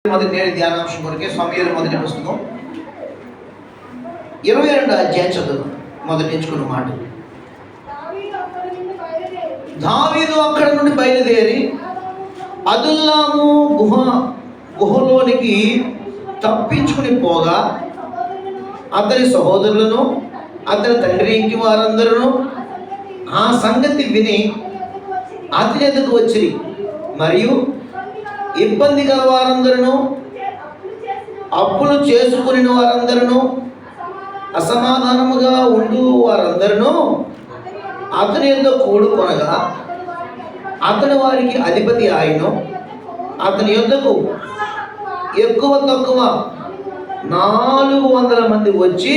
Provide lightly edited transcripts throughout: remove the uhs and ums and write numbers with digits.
మొదటి నేటి ధ్యానాంశం కొరకే సమూయేలు మొదటి పుస్తకం 22వ అధ్యాయం చదువు మొదటి ఎంచుకున్న మాట. దావీదు అక్కడ నుండి బయలుదేరి అదుల్లాము గుహలోనికి తప్పించుకుని పోగా అతని సహోదరులను అతని తండ్రి ఇంటి వారందరూ ఆ సంగతి విని అతని ఎదుకు వచ్చిరి. మరియు ఇబ్బంది గల వారందరూ, అప్పులు చేసుకుని వారందరూ, అసమాధానముగా ఉండు వారందరూ అతని యొద్ద కూడుకొనగా అతడు వారికి అధిపతి ఆయను. అతని యొద్దకు ఎక్కువ తక్కువ 400 మంది వచ్చి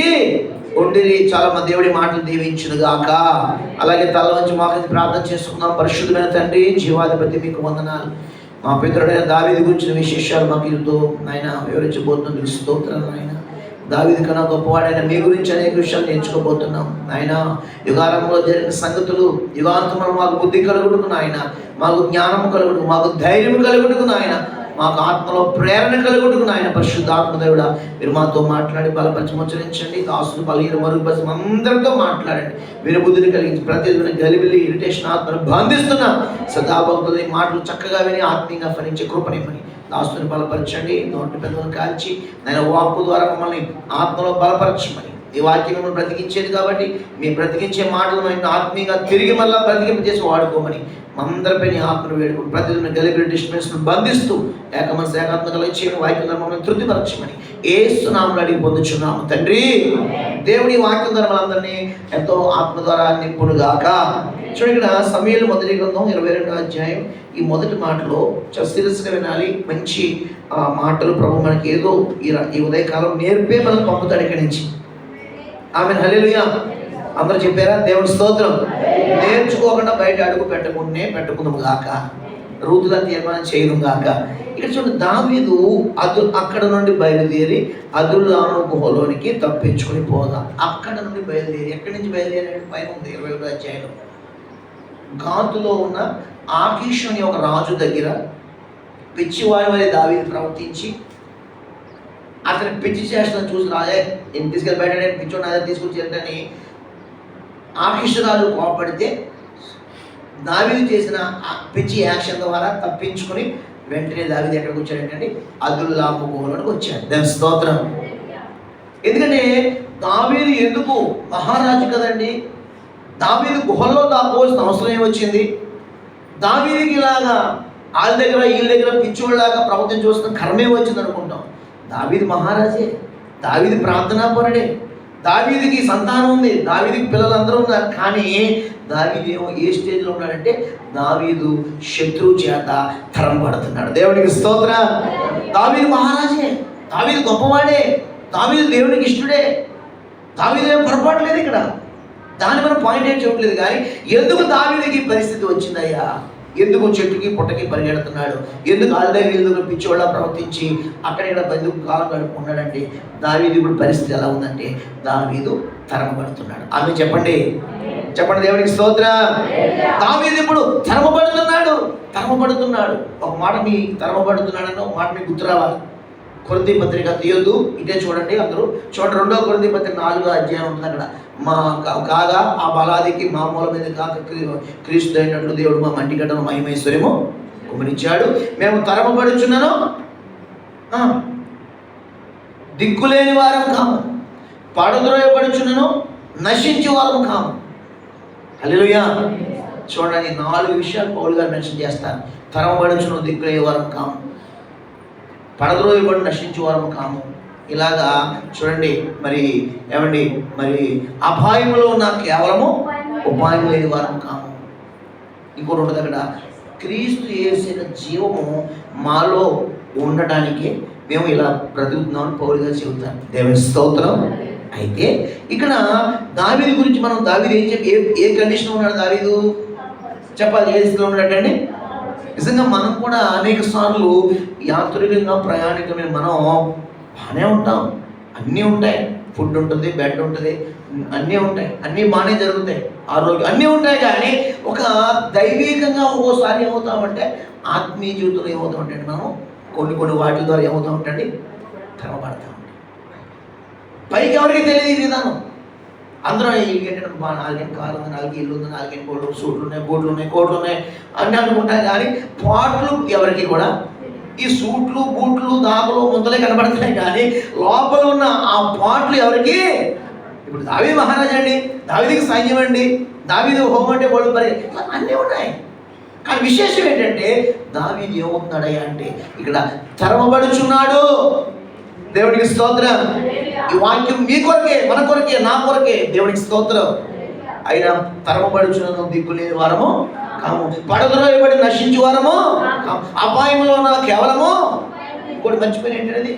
ఉండిరి. చాలా మంది దేవుడి మాటలు దీవించును గాక. అలాగే తల వంచి మాకు ప్రార్థన చేసుకుందాం. పరిశుద్ధమైన తండ్రి, జీవాధిపతి, మీకు వందనాలు. మా పితరుడైన దావీదు గురించిన విశేషాలు మాకు ఇరుతో నాయన వివరించబోతున్నాం. స్తోత్రాలు నాయన. దావీదు కన్నా గొప్పవాడైన మీ గురించి అనేక విషయాలు నేర్చుకోబోతున్నాం నాయన. యుగారంలో జరిగిన సంగతులు యుగాంతంలో మాకు బుద్ధి కలుగుడుకు నాయన, మాకు జ్ఞానం కలుగుడుకు, మాకు ధైర్యం కలుగుడుకు నాయన, మాకు ఆత్మలో ప్రేరణ కలుగుడుకు నాయన. పరిశుద్ధాత్మదేవుడా, మీరు మాతో మాట్లాడి బలపరచమోచరించండి. దాసులు బలహీన మరుగుపరిచి అందరితో మాట్లాడండి. వినబుద్ధిని కలిగించి ప్రతి గలిబిలి ఇరిటేషన్ ఆత్మను బంధిస్తున్నా సదాభక్తులు మాటలు చక్కగా విని ఆత్మీయంగా ఫలించే కృపనివ్వని దాసుని బలపరచండి. నోటి పెదవులను కాల్చి నేను వాక్కు ద్వారా మమ్మల్ని ఆత్మలో బలపరచమని. ఈ వాక్యం మిమ్మల్ని బ్రతికించేది కాబట్టి మీ బ్రతికించే మాటలు మేము ఆత్మీయంగా తిరిగి మళ్ళీ బ్రతికింపజేసి వాడుకోమని అందరిపై నీ ఆత్మను వేడుకుని ప్రతిదిన గలిబిలి డిస్టర్బెన్స్ను బంధిస్తూ ఏకమనసు ఏకాత్మకలు చేయని వాక్యం ద్వారా మమ్మల్ని తృప్తిపరచమని యేసు నామములో అడిగి పొందుచున్నాము తండ్రి. దేవుడి వాక్యం ద్వారా మనందరినీ ఎంతో ఆత్మ ద్వారా నింపునుగాక. చూడండి, ఇక్కడ సమూయేలు మొదటి గ్రంథం 22వ అధ్యాయం ఈ మొదటి మాటలో సీరియస్గా వినాలి. మంచి మాటలు ప్రభు మనకి ఏదో ఈ ఉదయకాలం నేర్పే మనం పంపుతాడు ఇక్కడి నుంచి. ఆమె హల్లెలూయా అందరూ చెప్పారా? దేవుడి స్తోత్రం. నేర్చుకోకుండా బయట అడుగు పెట్టుకుందాం గాక, రూతులా తీర్మానం చేయడం గాక. ఇక్కడ చూడండి, దావీదు అక్కడ నుండి బయలుదేరి అదుల్లాము గుహలోనికి తప్పించుకొని పోగా. అక్కడ నుండి బయలుదేరి, ఎక్కడి నుంచి బయలుదేరి పైన ఉంది 21వ అధ్యాయంలో. గాతులో ఉన్న ఆకీషు అని ఒక రాజు దగ్గర పిచ్చివారి వలె దావీదు ప్రవర్తించి అతని పిచ్చి చేష్టను చూసి రాజే నేను తీసుకెళ్ళి బయట పిచ్చోడు నా దగ్గర తీసుకొచ్చి ఏంటని ఆకీషు రాజు కోపడితే దావీదు చేసిన పిచ్చి యాక్షన్ ద్వారా తప్పించుకొని వెంటనే దావీదు ఎక్కడికి వచ్చాడంటే అదుల్లాము గుహలోనికి వచ్చాడు. దాని స్తోత్రం. ఎందుకంటే దావీదు ఎందుకు మహారాజు కదండి, దావీదు గుహల్లో దాక్కోవాల్సిన అవసరం ఏమొచ్చింది? దావీదుకి ఇలాగా వాళ్ళ దగ్గర వీళ్ళ దగ్గర పిచ్చోళ్ళలాగా ప్రవర్తించవలసిన కర్మే వచ్చింది అనుకుంటాం. దావీదు మహారాజే, దావీదు ప్రార్థనాపరుడే, దావీదుకి సంతానం ఉంది, దావీదుకి పిల్లలందరూ ఉన్నారు. కానీ దావీదు ఏమో ఏ స్టేజ్లో ఉన్నాడంటే దావీదు శత్రువు చేత తరంపడుతున్నాడు. దేవునికి స్తోత్ర. దావీదు మహారాజే, దావీదు గొప్పవాడే, దావీదు దేవునికి ఇష్టడే, దావీదు ఏం పొరపాటు లేదు ఇక్కడ. దాన్ని మనం పాయింట్ ఏం చెప్పట్లేదు. కానీ ఎందుకు దావీదుకి పరిస్థితి వచ్చిందయ్యా? ఎందుకు చెట్టుకి పుట్టకి పరిగెడుతున్నాడు? ఎందుకు వాళ్ళ దగ్గర ఎందుకు పిచ్చోళ్ళ ప్రవర్తించి అక్కడిక్కడ ఎందుకు కాలం గడుపుకున్నాడంటే దావీదు ఇప్పుడు పరిస్థితి ఎలా ఉందంటే దావీదు తరమబడుతున్నాడు. ఆమె చెప్పండి, చెప్పండి దేవునికి స్తోత్ర. దావీదు ఇప్పుడు తరమబడుతున్నాడు. ఒక మాట మీ తరమబడుతున్నాడని ఒక మాట మీకు గుర్తు రావాలి. కొరింథీ పత్రిక తీయొద్దు, ఇటే చూడండి అందరూ చూడండి. 2వ కొరింథీ పత్రిక 4వ అధ్యాయం ఉంటుంది. అక్కడ కాగా ఆ బలాదికి మా మూల మీద కాక క్రీస్తు అయినట్లు దేవుడు మా మంటి గడ్డను మహిమైశ్వర్యము కుమరించాడు. మేము తరమబడుచున్నాను, దిక్కులేని వారం కాము, పడద్రోయబడుచున్నాను, నశించే వారం కాము. హల్లెలూయా. చూడండి, 4 విషయాలు పౌలు గారు మెన్షన్ చేస్తారు. తరమబడుచున్నాను, దిక్కులేని వారం కాము, పడద్రోయబడి నశించే వారం కాము. ఇలాగా చూడండి. మరి ఏమండి, మరి అపాయంలో ఉన్న కేవలము ఉపాయం లేని వారం కాము. ఇంకోటి ఉంటుంది అక్కడ, క్రీస్తు యేసు జీవము మాలో ఉండటానికి మేము ఇలా బ్రతుకుతున్నామని పౌలు గారు చెబుతారు. దేవుని స్తోత్రం. అయితే ఇక్కడ దావీదు గురించి మనం దావీదు ఏం చెప్పి ఏ కండిషన్లో ఉన్నాడు దావీదు చెప్పాలి. ఏ స్థితిలో ఉన్నాడండి? నిజంగా మనం కూడా అనేక సార్లు యాత్రికంగా ప్రయాణికమైన మనం బాగానే ఉంటాం, అన్నీ ఉంటాయి, ఫుడ్ ఉంటుంది, బెడ్ ఉంటుంది, అన్నీ ఉంటాయి, అన్నీ బాగానే జరుగుతాయి, ఆరోగ్యం అన్నీ ఉంటాయి. కానీ ఒక దైవికంగా ఒక్కోసారి ఏమవుతామంటే ఆత్మీయ జీవితంలో ఏమవుతామంటే మనం కొన్ని వాటి ద్వారా ఏమవుతూ ఉంటాండి, తరమబడతా ఉంటాయి. పైకి ఎవరికి తెలియదు ఈ విధానం. అందరూ ఏంటంటే 4 కార్లు ఉంది, 4 ఇల్లు ఉంది, 4 కోట్లు, సూట్లు ఉన్నాయి, బూట్లు ఉన్నాయి, కోట్లు ఉన్నాయి అన్నీ అనుకుంటారు. కానీ పాటలు ఎవరికి కూడా ఈ సూట్లు బూట్లు దాగులు ముందలే కనబడుతున్నాయి, కానీ లోపల ఉన్న ఆ పాటలు ఎవరికి. ఇప్పుడు దావీదు మహారాజా అండి, దావీదుకి సైన్యం అండి, దావీదు హోమం అంటే గొడవ పరి అన్నీ ఉన్నాయి. కానీ విశేషం ఏంటంటే దావీదు ఏమవుతున్నాడయ్యా అంటే ఇక్కడ తరమబడుచున్నాడు. దేవుడికి స్తోత్రం. ఈ వాక్యం మీ కొరకే, మన కొరకే, నా కొరకే. దేవుడికి స్తోత్రం. అయినా తరమబడుచున్న దిక్కులేని వారము కాము, పడద్రోయబడి నశించే వారము కాము, అపాయంలో ఉన్న కేవలము. ఇంకోటి మర్చిపోయిన ఏంటనేది,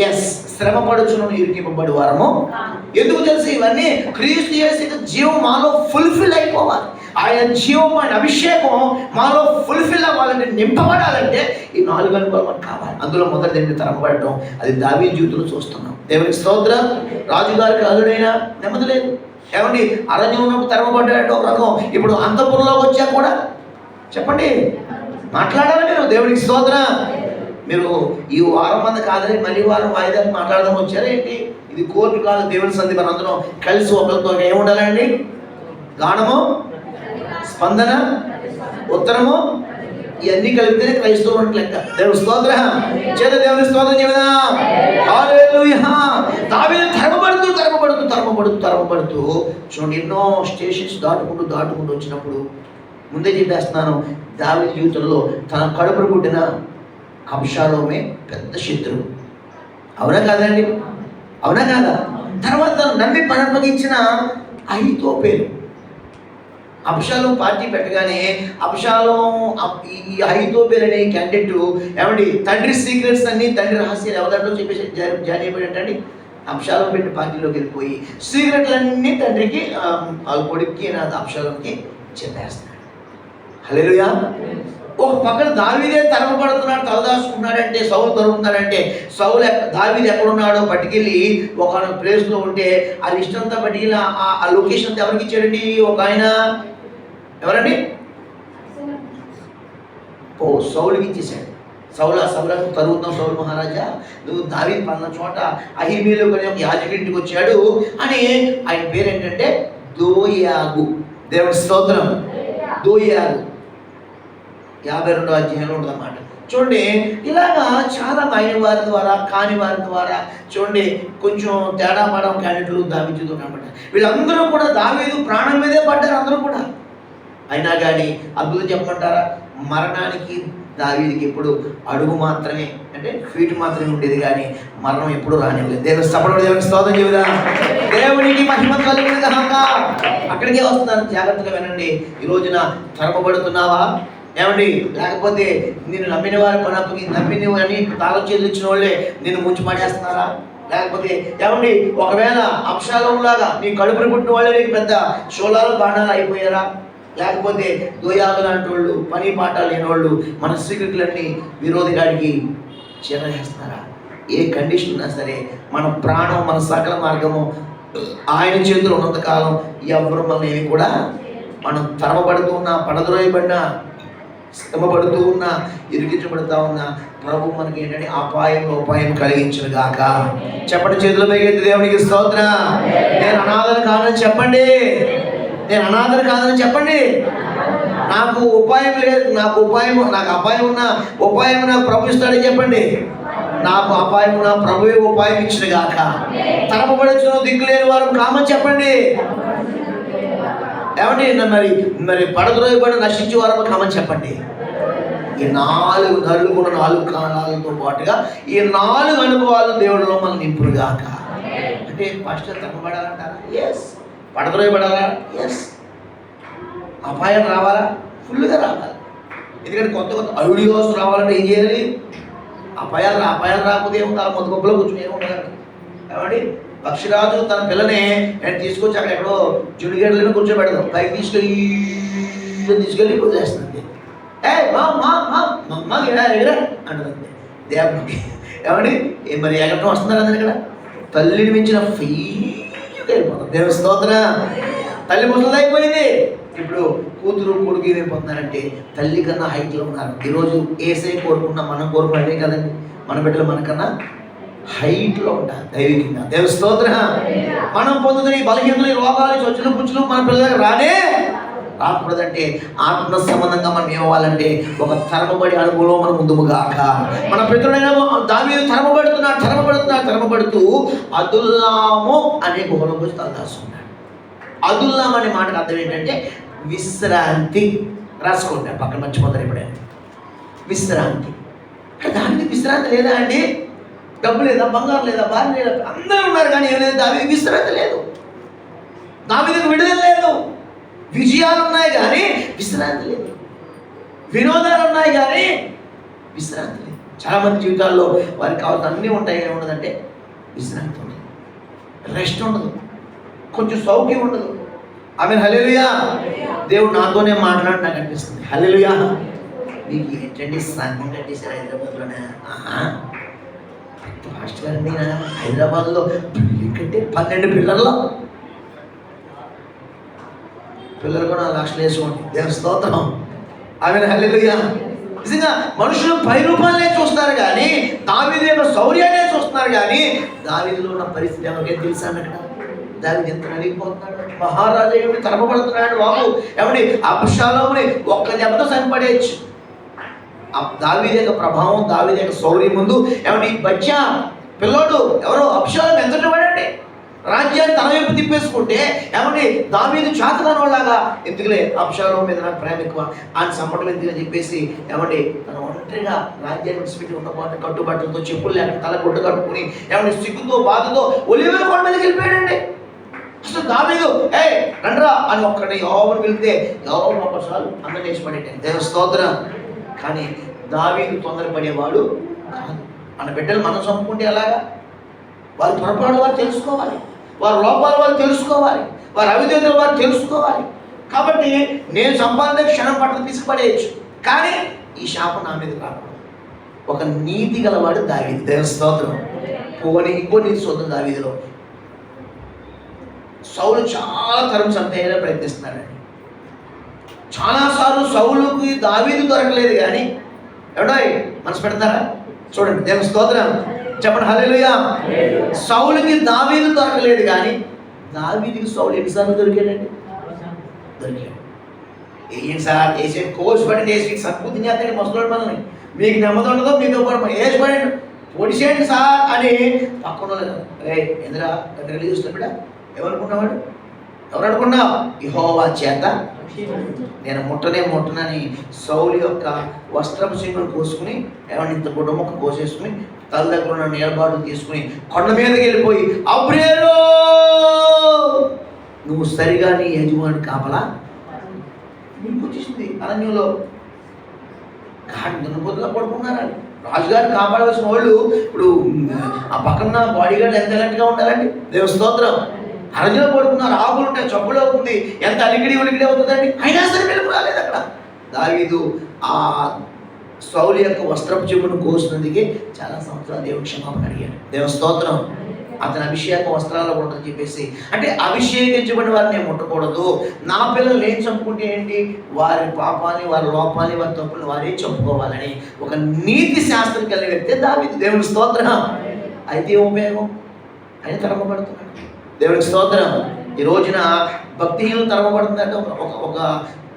ఎస్, శ్రమ పడుచును ఇరికింపబడి వారము. ఎందుకు తెలుసు? ఇవన్నీ క్రీస్తు యేసు జీవం మాలో ఫుల్ఫిల్ అయిపోవాలి. ఆయన జీవం, ఆయన అభిషేకం మాలో ఫుల్ఫిల్ అవ్వాలంటే, నింపబడాలంటే ఈ 4 అనుభవాలు మనకు కావాలి. అందులో మొదటి ఏంటి? తరమబడటం. అది దావీదు జీవితంలో చూస్తున్నాం. దేవునికి స్తోత్రం. రాజుగారికి అల్లుడైనా నెమ్మది లేదు. ఏమండి, అరణ్యం ఉన్నప్పుడు తరమబడ్డాడు ఒక రకం, ఇప్పుడు అంతఃపురంలోకి వచ్చా కూడా చెప్పండి, మాట్లాడాలి మీరు. దేవునికి స్తోత్రం. మీరు ఈ వారం మంది కాదని మళ్ళీ వారం వాయిదాలు మాట్లాడదాం వచ్చారా ఏంటి? ఇది కోర్టు కాదు, దేవుని సంధి. మన అందరం కలిసి ఒకరితో ఏముండాలండి? గానము, స్పందన, ఉత్తరము, ఇవన్నీ కలిపితేనే క్రైస్తవులు లెక్క. దేవుని స్తోత్రం. చేత దేవుని స్తోత్రం చెబుదాం. హల్లెలూయా. దావీదు తరమబడుతూ చూడండి, ఎన్నో స్టేషన్స్ దాటుకుంటూ వచ్చినప్పుడు, ముందే చెప్పేస్తున్నాను, దావీదు జీవితంలో తన కడుపును పుట్టిన అబ్షాలోమే పెద్ద శత్రువు. అవునా కాదండి? అవునా కాదా? తర్వాత నమ్మి పనప్పగించిన అహీతోపెలు. అబ్షాలోం పార్టీ పెట్టగానే ఈ అహీతోపెలు అనే క్యాండిడేట్ ఏమండి, తండ్రి సీక్రెట్స్ అన్ని, తండ్రి రహస్యాలు ఎవరిలో చెప్పేసి జాయిన్ అయిపోయాడంటండి. అబ్షాలోం పెట్టిన పార్టీలోకి వెళ్ళిపోయి సీక్రెట్లన్నీ తండ్రికి, కొడుక్కి, అబ్షాలోంకి చెప్పేస్తున్నాడు. హల్లెలూయా. ఒక పక్కన దావీదే తరమబడుతున్నాడు, తలదాచుకున్నాడంటే, సౌలు తరుగుతున్నాడంటే, దావీదు ఎక్కడున్నాడో పట్టుకెళ్ళి ఒక ప్లేస్లో ఉంటే ఆ లిస్ట్ అంతా పట్టుకెళ్ళి ఆ లొకేషన్ అంతా ఎవరికి ఇచ్చాడండి? ఒక ఆయన, ఎవరండి? సౌలుకి ఇచ్చేసాడు. సౌలకు తరుగుతున్నావు సౌలు మహారాజా, నువ్వు దావీదు పన్న చోట అహీమేలు అనే ఒక యాజకుడింటికి వచ్చాడు అని. ఆయన పేరు ఏంటంటే దోయాగు. దేవుని స్తోత్రం. దోయాగు 52వ అధ్యాయంలో ఉందన్నమాట. చూడండి, ఇలాగా చాలా అయిన వారి ద్వారా, కాని వారి ద్వారా చూడండి కొంచెం తేడా పడడం క్యాండిడేట్లు దావీదుతో కనబడ్డారు. వీళ్ళందరూ కూడా దావీదు ప్రాణం మీదే పడ్డారు అందరూ కూడా. అయినా కానీ అద్భుతం చెప్పమంటారా, మరణానికి దావీదుకి ఎప్పుడు అడుగు మాత్రమే, అంటే ఫీట్ మాత్రమే ఉండేది, కానీ మరణం ఎప్పుడు రానివ్వలేదు. దేవుని స్తోత్రం చెబుదా. దేవునికి మహిమ కలుగును గాక. అక్కడికే వస్తున్నాను, జాగ్రత్తగా వినండి. ఈ రోజున తరమబడుతున్నావా? ఏమండి, లేకపోతే నేను నమ్మిన వారి పనప్పకి నమ్మిన అని తాళం చేతులు ఇచ్చిన వాళ్ళే నిన్ను ముంచి పడేస్తున్నారా? లేకపోతే ఏమండి, ఒకవేళ అబ్షాలోం లాగా నీ కడుపుని పుట్టిన వాళ్ళే నీకు పెద్ద షోలాలు బాణాలు అయిపోయారా? లేకపోతే దోయాగు లాంటి వాళ్ళు, పని పాఠాలు లేని వాళ్ళు మన సీక్రెట్లన్నీ విరోధిగాడికి చేరవేస్తున్నారా? ఏ కండిషన్ ఉన్నా సరే మన ప్రాణం, మన సకల మార్గము ఆయన చేతులు ఉన్నంతకాలం ఎవరు మనల్ని కూడా, మనం తరమబడుతూ ఉన్నా, పడద్రోయబడినా, శ్రమపడుతూ ఉన్నా, ఇరికించబడుతూ ఉన్నా, ప్రభు మనకి ఏంటంటే ఉపాయం కలిగించును గాక. చెప్పండి, చేతుల పైకెత్తి దేవునికి స్తోత్రం. నేను అనాథను కాదని చెప్పండి. నేను అనాథను కాదని చెప్పండి. నాకు ఉపాయం లేదు, నాకు అపాయం ఉన్న ఉపాయం నాకు ప్రభు ఇస్తాడని చెప్పండి. నాకు అపాయం ఉన్న ప్రభువే ఉపాయం ఇచ్చిన గాక. తరమబడుచున్న దిక్కులేని వారు కామని చెప్పండి. ఏమండి, మరి పడద్రోయబడి నశించే వారు కామని చెప్పండి. ఈ 4 కాలాలతో పాటుగా ఈ 4 అనుభవాలు దేవుడిలో మనం నింపుడుగాక. అంటే ఫస్ట్ తరమబడాలంటారా? ఎస్. పడద్రోయబడాలా? ఎస్. అపాయం రావాలా? ఫుల్గా రావాలి. ఎందుకంటే కొత్త ఐడియాస్ రావాలంటే ఏం చేయాలి? అపాయాలు రాకపోతే ఏముంది? మొత్తం గొప్పలో కూర్చొని ఏముంటారు? ఏమండి, పక్షిరాజు తన పిల్లని నేను తీసుకొచ్చి అక్కడ ఎక్కడో జుడిగడ్డలను కూర్చోబెడదాం, పైకి తీసుకెళ్ళి వదిలేస్తుంది. ఎగరా అంటుంది దేవుడికి. ఏమండి, మరి ఎగటం వస్తున్నారు అందరు ఇక్కడ. తల్లిని మించిన ఫీగా వెళ్ళిపోతాం. దేవుని స్తోత్రం. తల్లి ముసలిదైపోయింది, ఇప్పుడు కూతురు కొడుకు ఏమైపోతున్నారంటే తల్లి కన్నా హైట్లో ఉన్నారు. ఈరోజు ఏసై కోరుకున్నా మనం కోరుకున్నదే కదండి, మన బిడ్డలు మనకన్నా హైట్లో ఉంటారు దైవికంగా. దేవ స్తోత్రం. మనం పొందుతున్న ఈ బలహీనతలు, ఈ రోగాలు, చొచ్చులు పుచ్చులు మన పిల్లలకు రాకూడదంటే ఆత్మ సంబంధంగా మనం ఏమవ్వాలంటే ఒక తరమబడి అనుభవం మనం ముందుగాక. మన పితరుడైన దావీదు తరమబడుతూ అదుల్లాము అనే గుహలో వచ్చి తలదాచుకున్నాడు. అదుల్లాం అనే మాటకు అర్థం ఏంటంటే విశ్రాంతి. రాసుకోండి, పక్కన మర్చిపోతారు ఎప్పుడైనా. విశ్రాంతి. దానికి విశ్రాంతి లేదా అండి? డబ్బు లేదా, బంగారం లేదా, భార్య లేదా, అందరూ ఉన్నారు కానీ ఏం లేదు. దావీదుకి విశ్రాంతి లేదు, దావీదుకు విడుదల లేదు. విజయాలు ఉన్నాయి కానీ విశ్రాంతి లేదు, వినోదాలు ఉన్నాయి కానీ విశ్రాంతి లేదు. చాలామంది జీవితాల్లో వారికి కావాల్సిన అన్నీ ఉంటాయి, ఏముండదంటే విశ్రాంతి ఉండదు, రెస్ట్ ఉండదు, కొంచెం సౌఖ్యం ఉండదు. ఆమె హల్లెలూయా. దేవుడు నాతోనే మాట్లాడి నాకు అనిపిస్తుంది. హల్లెలూయా. మీకు ఏంటండి సంఘం కట్టేశారు హైదరాబాద్లోనే? ఫాస్ట్ గారండి హైదరాబాద్లో బిల్డింగ్ కట్టే 12 పిల్లలు కూడా 4 లక్షలు వేసుకోండి. దేవుని స్తోత్రం. ఆమె హల్లెలూయా. నిజంగా మనుషులు పై రూపాలనే చూస్తారు కానీ దావీదు యొక్క శౌర్యాన్ని చూస్తున్నారు కానీ దావీదులో ఉన్న పరిస్థితి ఎవరికైనా తెలుసా? అక్కడ దావీదు ఎంత నలిగిపోతున్నాడు, మహారాజా ఏమిటి తరమబడుతున్నాడు బాబు. ఏమండి అబ్షాలోముని ఒక్క దెబ్బతో చనిపడేయచ్చు. దావీదు యొక్క ప్రభావం, దావీదు యొక్క శౌర్యం ముందు ఏమండి బచ్చా పిల్లోడు ఎవరో అబ్షాలోము ఎంత పడండి రాజ్యాన్ని తన వైపు తిప్పేసుకుంటే ఏమండి దావీదు చేతగానోళ్ళలాగా ఎందుకులే అబ్షాలోము మీద నాకు ప్రేమ ఎక్కువ ఆయన సంపటం ఎందుకని చెప్పేసి ఏమండి తన ఒంటరిగా రాజ్యాన్ని విడిచిపెట్టి ఉన్నపోతే కట్టుబట్టలతో చెప్పులు లేక తల గుడ్డ కట్టుకుని ఏమండి సిగ్గుతో బాధతో ఒలివ కొండ మీదకి వెళ్ళిపోయాడండి. అసలు దావీదు రండ్రా అని ఒక్కటి యోబుని వెళ్తే యోబు ఒక్కసారి అందరూ వేసి పడేటాడు. దేవ స్తోత్రం. కానీ దావీదు తొందరపడేవాడు కాదు. మన బిడ్డలు మనం చంపుకుంటే ఎలాగా? వారి పొరపాటు వారు తెలుసుకోవాలి, వారి లోపాలు వారు తెలుసుకోవాలి, వారి అవిధేతలు వారు తెలుసుకోవాలి. కాబట్టి నేను సంపాదన క్షణం పట్ల తీసుకుపడేయచ్చు కానీ ఈ శాపం నా మీద రాకూడదు. ఒక నీతి గలవాడు దావీదు. దేవ స్తోత్రం. ఇంకో నీతి చూద్దాం దావీదులో. సౌలు చాలా తరం చంపేయాలని ప్రయత్నిస్తున్నాడండి. చాలాసార్లు సౌలుకి దావీదు దొరకలేదు కానీ ఎవడో మనసు పెడతారా? చూడండి. దేవ స్తోత్రం. చెప్పండి హల్లెలూయా. సౌలుకి దావీదు దొరకలేదు కానీ దావీదుకి సౌలు ఎన్నిసార్లు దొరికాడండి? దొరికాడు. ఏంటి సార్ వేసే కోర్సు పడి వేసి సత్బుద్ధి చేస్తాడు ముసలాడు మనల్ని, మీకు నెమ్మది ఉండదో మీకు వేసి పడండి పొడిసేయండి సార్ అని పక్కన ఎందురా దగ్గర చూస్తున్నా ఏమనుకున్నావాడు? ఎవరు అనుకున్నావు? యెహోవా చేత నేను ముట్టనని సౌలు యొక్క వస్త్రపు సీమను కోసుకుని ఏమన్నా ఇంత గుడ్డ మొక్క కోసేసుకుని తల దగ్గర ఉన్న నీలబాటు తీసుకుని కొండ మీదకి వెళ్ళిపోయి అబ్రేలో నువ్వు సరిగా నీ యజమాని కాపలా మీకు వచ్చేసింది. అరణ్యంలో దున్నపోతులా పడుకున్నారండి. రాజుగారిని కాపాడవలసిన వాళ్ళు ఇప్పుడు ఆ పక్కన బాడీ గార్డ్ ఎంత ఎలాంటిగా ఉండాలండి? దేవ స్తోత్రం. అరణ్యంలో పడుకున్నారు, ఆకులు ఉంటాయి, చప్పులు అవుతుంది, ఎంత అలిగిడి ఉలిగిడి అవుతుందండి. అయినా సరే వెలుపు రాలేదు అక్కడ. దావీదు ఆ సౌలు యొక్క వస్త్రపు చెప్పును కోసినందుకే చాలా సంవత్సరాలు దేవుడు క్షమాపణ అడిగాడు. దేవ స్తోత్రం. అతని అభిషేక వస్త్రాలు ఉండదని చెప్పేసి అంటే అభిషేకించబడిన వారిని నేను ముట్టకూడదు. నా పిల్లలు నేను చంపుకుంటే ఏంటి? వారి పాపాన్ని, వారి లోపాన్ని, వారి తప్పులు వారే చంపుకోవాలని ఒక నీతి శాస్త్రం కలిగిన వ్యక్తి దావీదు. దేవుని స్తోత్రం. అయితే ఉపయోగం ఆయన తరమబడుతున్నాడు. దేవునికి స్తోత్రం. ఈ రోజున భక్తిహీనం తరమబడుతుందంటే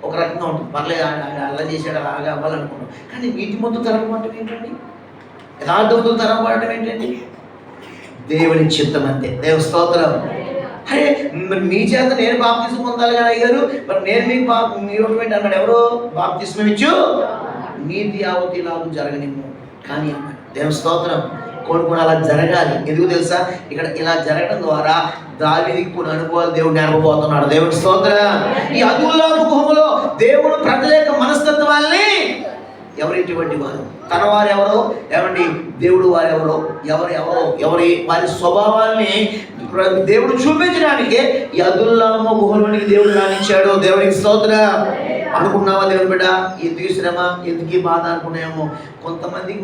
ఒక రకంగా ఉంటుంది. పర్లేదు అలా చేశాడు అలాగా అవ్వాలనుకున్నాం. కానీ నీతి ముందు తరమబడటం ఏంటండి? యథార్థవంతులు తరమబడటం ఏంటండి? దేవుని చిత్తం అంతే. దేవ స్తోత్రం. అరే మరి మీ చేత నేను బాప్తిసం పొందాలి కానీ అయ్యారు, మరి నేను మీకు మీరు అన్నాడు. ఎవరో బాప్తిసం ఇచ్చు నీతి యావతి లాభం జరగనిమ్ము కానీ అన్నాడు. దేవ స్తోత్రం. కోరుకుని అలా జరగాలి. ఎందుకు తెలుసా? ఇక్కడ ఇలా జరగడం ద్వారా దావీదుకి కొన్ని అనుభవాలు దేవుడు నేర్పబోతున్నాడు. దేవుని స్తోత్రం. ఈ అదుల్లాము గుహలో దేవుడు ప్రజల యొక్క మనస్తత్వాల్ని ఎవరింటి వారు, తన వారు ఎవరో ఏమండి, దేవుడు వారు ఎవరి వారి స్వభావాల్ని దేవుడు చూపించడానికి ఈ అదుల్లాము గుహలోనికి దేవుడు రానిచ్చాడు. దేవునికి స్తోత్రం. అనుకున్నావా దేవుని బిడ్డ? ఎందుకు శ్రమ, ఎందుకు బాధ అనుకున్నామో. కొంతమందికి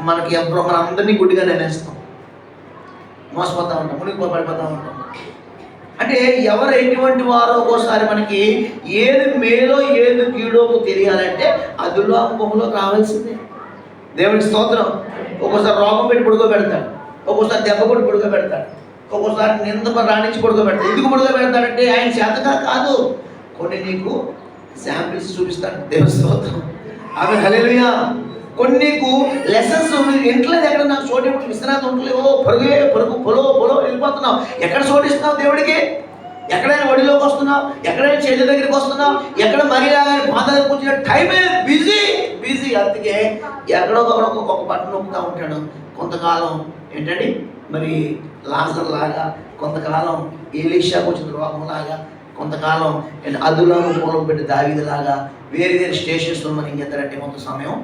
మనకి ఎవరో మన అందరినీ గుడ్డిగా నిర్ణయిస్తాం, మోసపోతూ ఉంటాం, మునిగిపోబడిపోతూ ఉంటాం. అంటే ఎవరు ఎటువంటి వారో ఒక్కోసారి మనకి ఏది మేలో ఏది కీడో తెలియాలంటే అదుల్లో గుహలోకి రావాల్సిందే. దేవునికి స్తోత్రం. ఒక్కోసారి రోగం పెట్టి పడుకోబెడతాడు, ఒక్కోసారి దెబ్బ కొట్టి పడుకోబెడతాడు, ఒక్కోసారి నింద రాణించి పడుకోబెడతాడు. ఎందుకు పడుకోబెడతాడంటే ఆయన చేతగా కాదు, కొన్ని నీకు శాంపిల్స్ చూపిస్తాడు. దేవుని స్తోత్రం. ఆమె హల్లెలూయా. కొన్ని నీకు లెసన్స్ ఇంట్లో ఎక్కడ నాకు చోటు విశ్రాంతి ఉండలేవు, పరుగు పొలో వెళ్ళిపోతున్నావు. ఎక్కడ చోటిస్తున్నావు దేవుడికి? ఎక్కడైనా ఒడిలోకి వస్తున్నావు, ఎక్కడైనా చేతి దగ్గరికి వస్తున్నావు, ఎక్కడ మరిలాగా బాధలు కూర్చున్న టైమే బిజీ. అందుకే ఎక్కడో ఒక బట్టలు నొక్కుతూ ఉంటాడు. కొంతకాలం ఏంటండి మరి లాజర్ లాగా, కొంతకాలం ఎలీషాకు వచ్చిన రోగం లాగా, కొంతకాలం అదులాము మూలం పెట్టి దావీదు లాగా వేరే స్టేషన్స్లో మనం ఇంకెంతరంటే కొంత సమయం